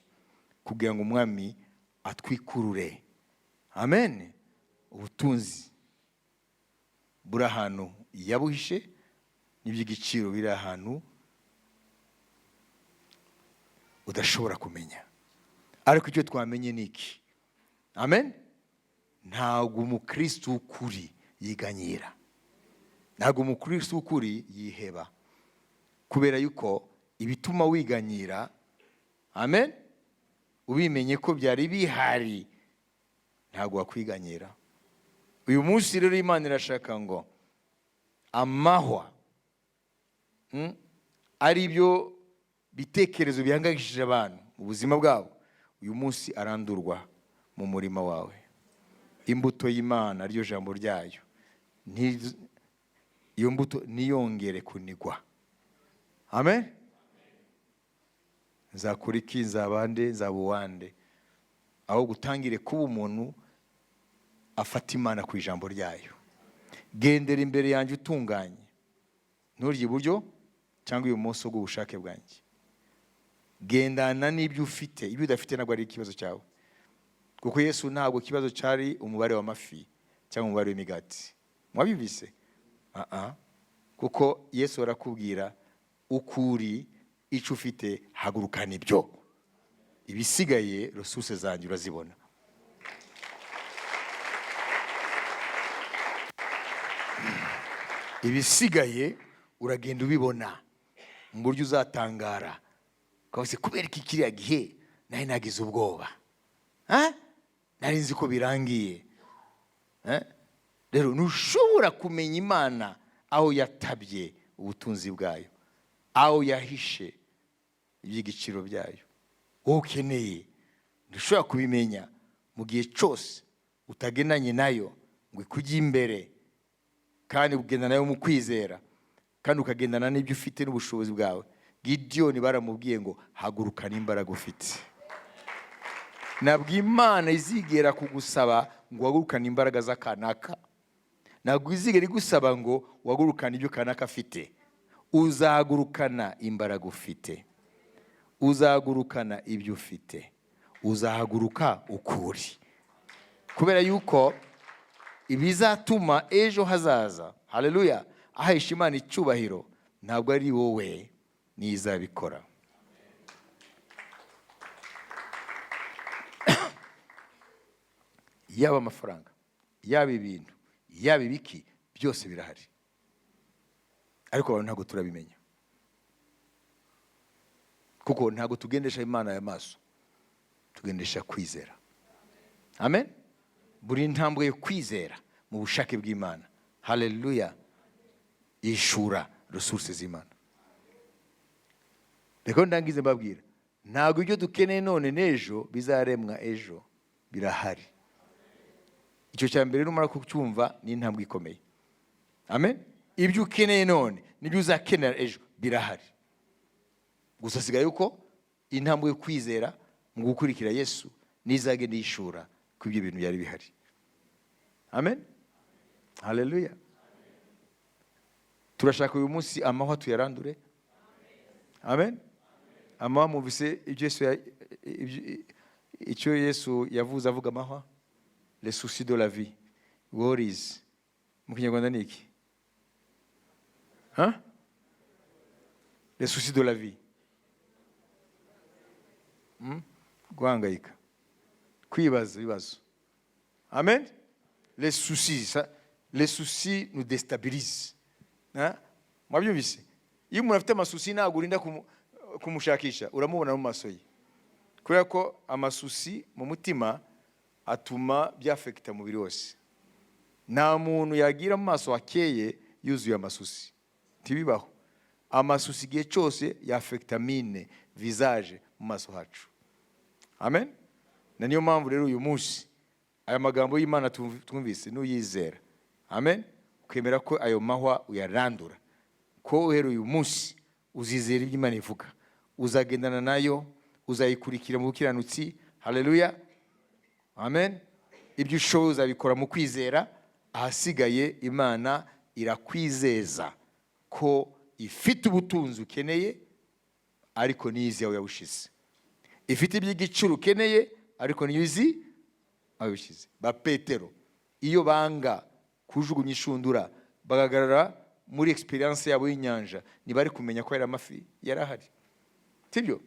kugira ngo umwami atwikurure, amen. Ubutunzi buri ahantu yabuhishe, n'iby'igiciro biri ahantu udashobora kumenya. Ariko icyo twamenye ni iki, amen. Ntabwo umukristo w'ukuri yiganyira, ntabwo umukristo w'ukuri yiheba, kubera yuko ibituma wiganyira, amen, ubimenye ko byari bihari, ntabwo wakwiganyira. Uyu munsi rero Imana irashaka ngo amahwa ari byo bitekerezo bihangayikishije abantu mu buzima bwabo, uyu munsi arandurwa mu murima wawe. Imbuto y'Imana ryo jambo ryayo, iyo mbuto niyongere kunigwa, amen. Nzakora iki? Nzabande, nzabuwande, aho gutangire kuba umuntu afata Imana ku ijambo ryayo. Gendera imbere yanjye utunganye, nturye iburyo cyangwa ibumoso bw'ubushake bwanjye. Gendana n'ibyo ufite, ibyo udafite ntabwo ari ikibazo cyawe, kuko Yesu ntabwo ikibazo cyari umubare w'amafi cyangwa umubare w'imigati. Mwabibise? Kuko Yesu arakubwira ukuri, icyo ufite hagurukana ibyo, ibisigaye resources zanjye urazibona. Ibisigaye uragenda ubibona mu buryo uzatangara, ukabase kubera iki kiriya gihe nari nagize ubwoba, nari nzi ko birangiye. Rero ntushobora kumenya Imana aho yatabye ubutunzi bwayo, aho yahishe iby'igiciro byayo. Wowe ukeneye, ntushobora kubimenya mu gihe cyose utagendanye nayo ngo ikujye imbere, kandi ugendana nayo mu kwizera, kandi ukagendana n'ibyo ufite n'ubushobozi bwawe. Gideyoni baramubwiye ngo hagurukana imbaraga ufite. Ntabwo Imana izigera kugusaba ngo wagurukane imbaraga z'akanaka, ntabwo izigera igusaba ngo wagurukane ibyo kanaka afite. Uzahagurukana imbaraga ufite, uzahagurukana ibyo ufite, uzahaguruka ukuri, kubera yuko ibizatuma ejo hazaza, haleluya, ahesha Imana icyubahiro, ntabwo ari wowe nizabikora. Yaba amafaranga, yaba ibintu, yaba ibiki, byose birahari, ariko abantu ntabwo turabimenya, kuko ntabwo tugendesha Imana y'amaso, tugendesha kwizera. Amen. Buri ntambwe yo kwizera mu bushake bw'Imana, haleluya, ishura resources z'Imana. Reka ndangize mbabwira, ntabwo ibyo dukeneye none n'ejo bizaremwa ejo, birahari. Icyo cya mbere numara kucyumva ni intambwe ikomeye, amen. Ibyo ukeneye none nibyo uzakenera ejo, birahari. Gusa sigaye uko intambwe yo kwizera mu gukurikira Yesu nizagenda yishura ku ibyo bintu byari bihari, amen, haleluya. turashaka uyu munsi amahwa tuyarandure. Amen. Amahwa muvise icyo Yesu yavuze avuga amahwa, les soucis de la vie, worries. Mu Kinyarwanda ni iki? Hein? Les soucis de la vie. Guhangayika, kwibaza ibibazo. Amen. Les soucis nous déstabilisent. Mwabyumvise? Iyo umuntu afite amasusi ntabwo urinda kumushakisha, uramubona mu maso ye. Kubera ko amasusi mu mutima atuma byafekita umubiri wose. Nta muntu yagira mu maso akeye yuzuye amasusi. Ntibibaho. Amasusi igihe cyose yafekita mine, visage mu maso hacu. Amen. Na niyo mpamvu rero uyu munsi aya magambo y'Imana twumvise n'uyizera. Amen. Ukemera ko ayo mahwa uyarandura. Ko uheruye uyu munsi uzizera ibyo Imana ivuga. Uzagendana nayo, uzayikurikira mu bukiranutsi. Haleluya. Amen. Ibyo ushoboye uzabikora mu kwizera, ahasigaye Imana irakwizeza ko ifite ubutunzi ukeneye ariko niyizi yawe yawushize. Ifite iby'igiciro ukeneye ariko niyizi abishize. Ba Petero iyo banga kujugunya ishundura bagagarara muri experience yabo y'inyanja, ntibari kumenya ko ari amafi yarahari. Sibyo?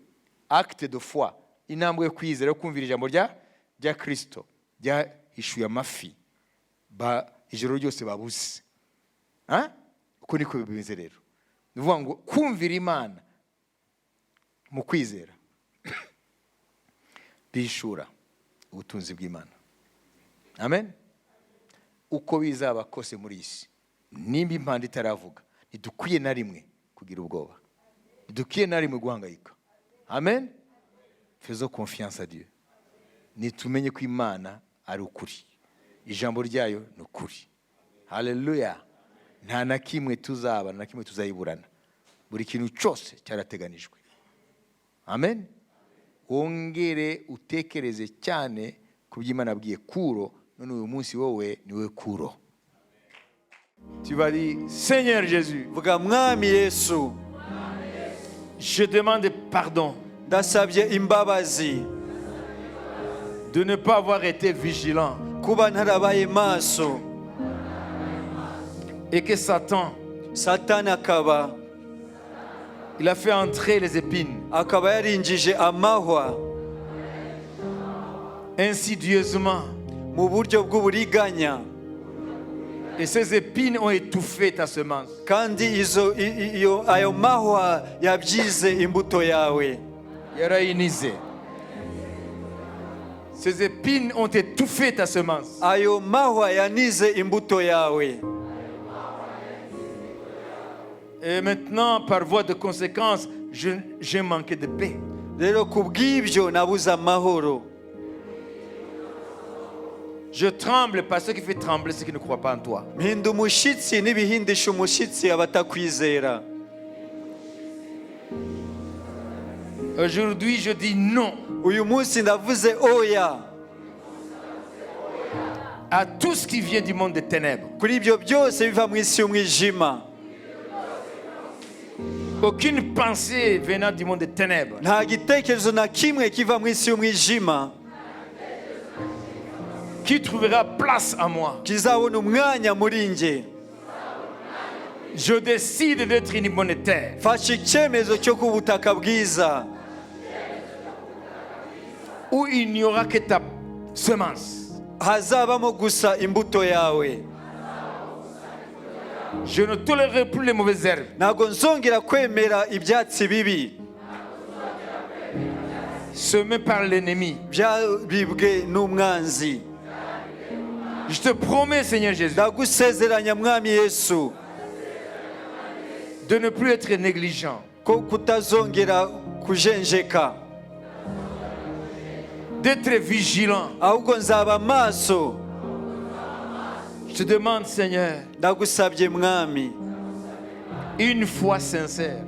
Acte de foi, intambwe yo kwizera yo kumvira ijambo rya Kristo ryahishuye amafi ijoro ryose babuze. Uko niko bimeze rero. Nivuga ngo kumvira Imana mu kwizera bishura ubutunzi bw'Imana. Amen. Uko bizaba kose muri isi, nimba impanda itaravuga, ntidukwiye na rimwe kugira ubwoba, ntidukwiye na rimwe guhangayika. Amen. Faisons confiance à Dieu. Nitumenye ko Imana ari ukuri, ijambo ryayo ni ukuri. Haleluya. Nta na kimwe tuzaba, na kimwe tuzayiburana. Buri kintu cyose cyarateganijwe. Amen. Wongere utekereze cyane ku by'Imana abwiye Kuro, none uyu munsi wowe niwe Kuro. Tu vas dire, Seigneur Jésus, vuga mwami Yesu, je demande pardon ndasabye imbabazi de ne pas avoir été vigilant kuba ntarabaye maso, et que Satan, Satani akaba il a fait entrer les épines akaba yarinjije amahwa insidieusement, mu buryo bw'uburiganya, et ces épines ont étouffé ta semence. kandi ayo mahwa yabyize imbuto yawe. Yarayinize. Ces épines ont étouffé ta semence. Ayo mahwa yanize imbuto yawe. Et maintenant, par voie de conséquence, j'ai manqué de paix. Rero kubw'ibyo nabuze amahoro. Je tremble par ce qui fait trembler ceux qui ne croient pas en toi. Mpinda umushyitsi n'ibihindisha umushyitsi abatakwizera. Aujourd'hui, je dis non Uyu munsi ndavuze oya à tout ce qui vient du monde des ténèbres. kuri ibyo byose biva mu isi y'umwijima. Aucune pensée venant du monde des ténèbres Nta gitekerezo na kimwe kiva mu isi y'umwijima qui trouvera place à moi. kizabona umwanya muri nge. Je décide d'être une bonne terre. Fasha icyemezo cyo ku butaka bwiza Où il n'y aura que ta semence. hazabamo gusa imbuto yawe. Je ne tolérerai plus les mauvaises herbes. Ntabwo nzongera kwemera ibyatsi bibi Semées par l'ennemi. byaribwe n'umwanzi. Je te promets, Seigneur Jésus, Ndagusezeranya mwami Yesu de ne plus être négligent, ko kutazongera kujenjeka, d'être vigilant. ahubwo nzaba maso. Je te demande, Seigneur, Ndagusabye mwami, une foi sincère.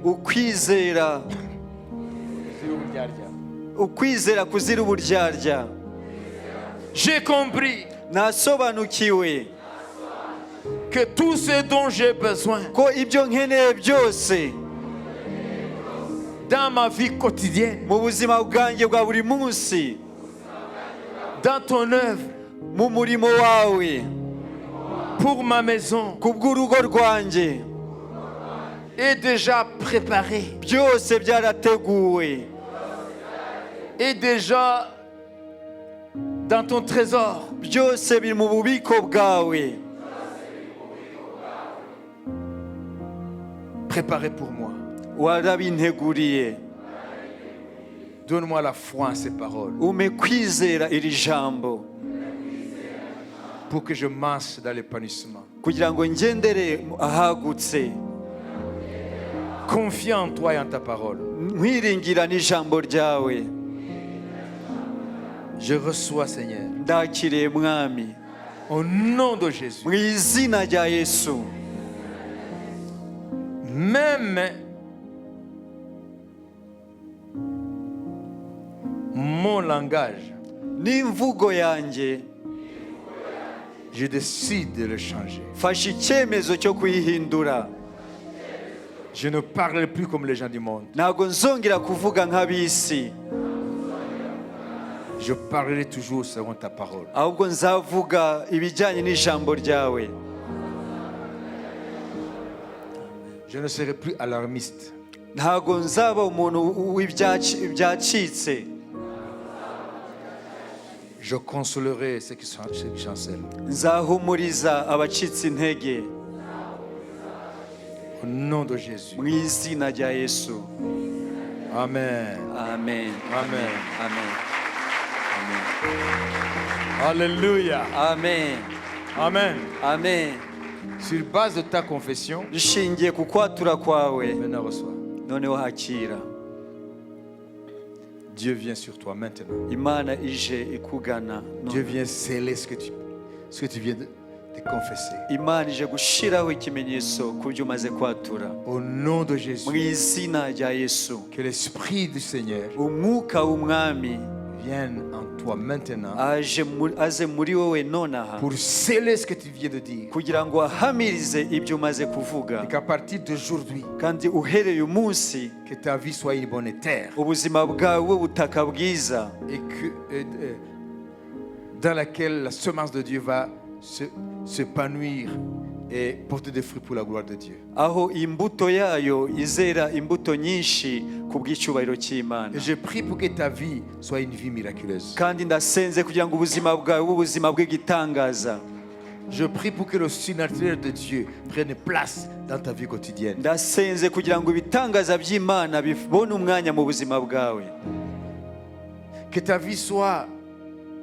ukwizera kuzira uburyarya. J'ai compris Nasobanukiwe que tout ce dont j'ai besoin ko ibyo nkeneye byose dans ma vie quotidienne, mu buzima bwanjye bwa buri munsi, dans ton œuvre, mu murimo wawe, pour ma maison, ku bw'urugo rwanjye, est déjà préparé, byose byarateguwe, est déjà dans ton trésor. byose biri mu bubiko bwawe, Préparé pour moi. warabinteguriye. Donne-moi la foi en ces paroles Ume kwizera iri jambo pour que je marche dans l'épanouissement. kugira ngo ngendere ahagutse, Confiant en toi et en ta parole. nkwiringira n'ijambo ryawe. Je reçois, Seigneur, Ndakiriye mwami, au nom de Jésus. mu izina rya Yesu. Même mon langage, n'imvugo yanjye je décide de le changer. fashe icyemezo cyo kuyihindura. Je ne parlerai plus comme les gens du monde. Ntabwo nzongera kuvuga nk'ab'isi, Je parlerai toujours selon ta parole. ahubwo nzavuga ibijyanye n'ijambo ryawe. Je ne serai plus alarmiste. Ntabwo nzaba umuntu w'ibyacitse. Je consolerai ceux qui chancellent. Nzahumuriza abacitse intege Au nom de Jésus. mu izina rya Yesu. Amen. Amen. Amen. Amen. Alléluia. Amen. Amen. Amen. Sur base de ta confession, Dushingiye ku kwatura kwawe, maintenant reçois. noneho hakira. Dieu vient sur toi maintenant. Imana ije ikugana. Dieu vient sceller ce que tu viens de confesser. Imana ije gushiraho ikimenyetso ku byo umaze kwatura. Au nom de Mu Jésus, izina rya Yesu. que l'Esprit du Seigneur Umwuka w'umwami vienne en toi maintenant aze muri wowe nonaha, pour sceller ce que tu viens de dire. kugira ngo ahamirize ibyo umaze kuvuga, Et qu'à partir d'aujourd'hui, kandi uhereye umunsi que ta vie soit une bonne terre ubuzima bwawe butaka bwiza, et que, dans laquelle la semence de Dieu va s'épanouir et porter des fruits pour la gloire de Dieu. aho imbuto yayo izera imbuto nyinshi ku bw'icyubahiro cy'Imana. Et je prie pour que ta vie soit une vie miraculeuse. Kandi ndasenze kugira ngo ubuzima bwawe bube ubuzima bw'igitangaza. Je prie pour que le surnaturel de Dieu prenne place dans ta vie quotidienne. Ndasenze kugira ngo ibitangaza by'Imana bibone umwanya mu buzima bwawe. Que ta vie soit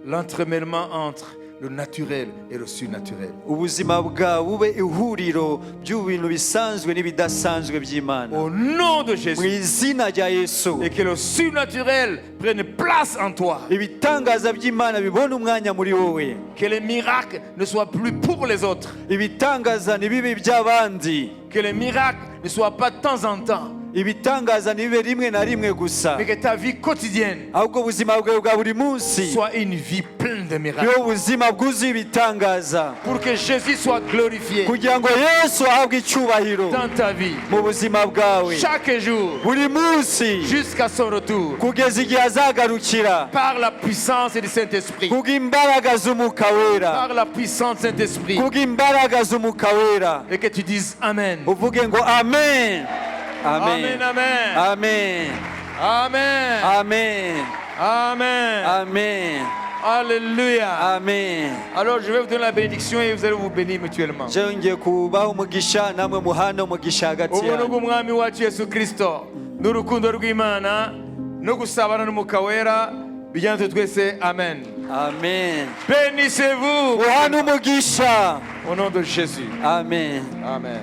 l'entremêlement entre le naturel et le surnaturel. Ubuzima bwawe bube ihuriro by'ibintu bisanzwe n'ibidasanzwe by'Imana. Au nom de Mu Jésus. izina rya Yesu. Et que le surnaturel prenne place en toi. Ibitangaza by'Imana bibone umwanya muri wowe. Que les miracles ne soient plus pour les autres. Ibitangaza ntibibe iby'abandi. Que les miracles ne soient pas de temps en temps. Ibitangaza ntibibe rimwe na rimwe gusa, Mais que ta vie quotidienne ahubwo ubuzima bwawe bwa buri munsi soit une vie pleine de miracles. niwo buzima bwuzuye ibitangaza, Pour que Jésus soit glorifié kugira ngo Yesu ahabwe icyubahiro dans ta vie. mu buzima bwawe Chaque jour. buri munsi Jusqu'à son retour. kugeza igihe azagarukira, Par la puissance du Saint-Esprit. kubw'imbaraga z'umwuka wera, Par la puissance du Saint-Esprit. kubw'imbaraga z'umwuka wera, Et que tu dises Amen. uvuge ngo amen. Amen, amen. Amen. Amen. Amen. Amen. Amen. Alléluia. Amen. Alors je vais vous donner la bénédiction et vous allez vous bénir mutuellement. Jewe ngiye kubaha umugisha, namwe muhane umugisha hagati Ubuntu yanyu. bw'umwami wacu Yesu Kristo n'urukundo rw'Imana no gusabana n'umwuka wera bijyana twese. Amen. Amen. Bénissez-vous Muhane umugisha. au nom de Jésus. Amen. Amen.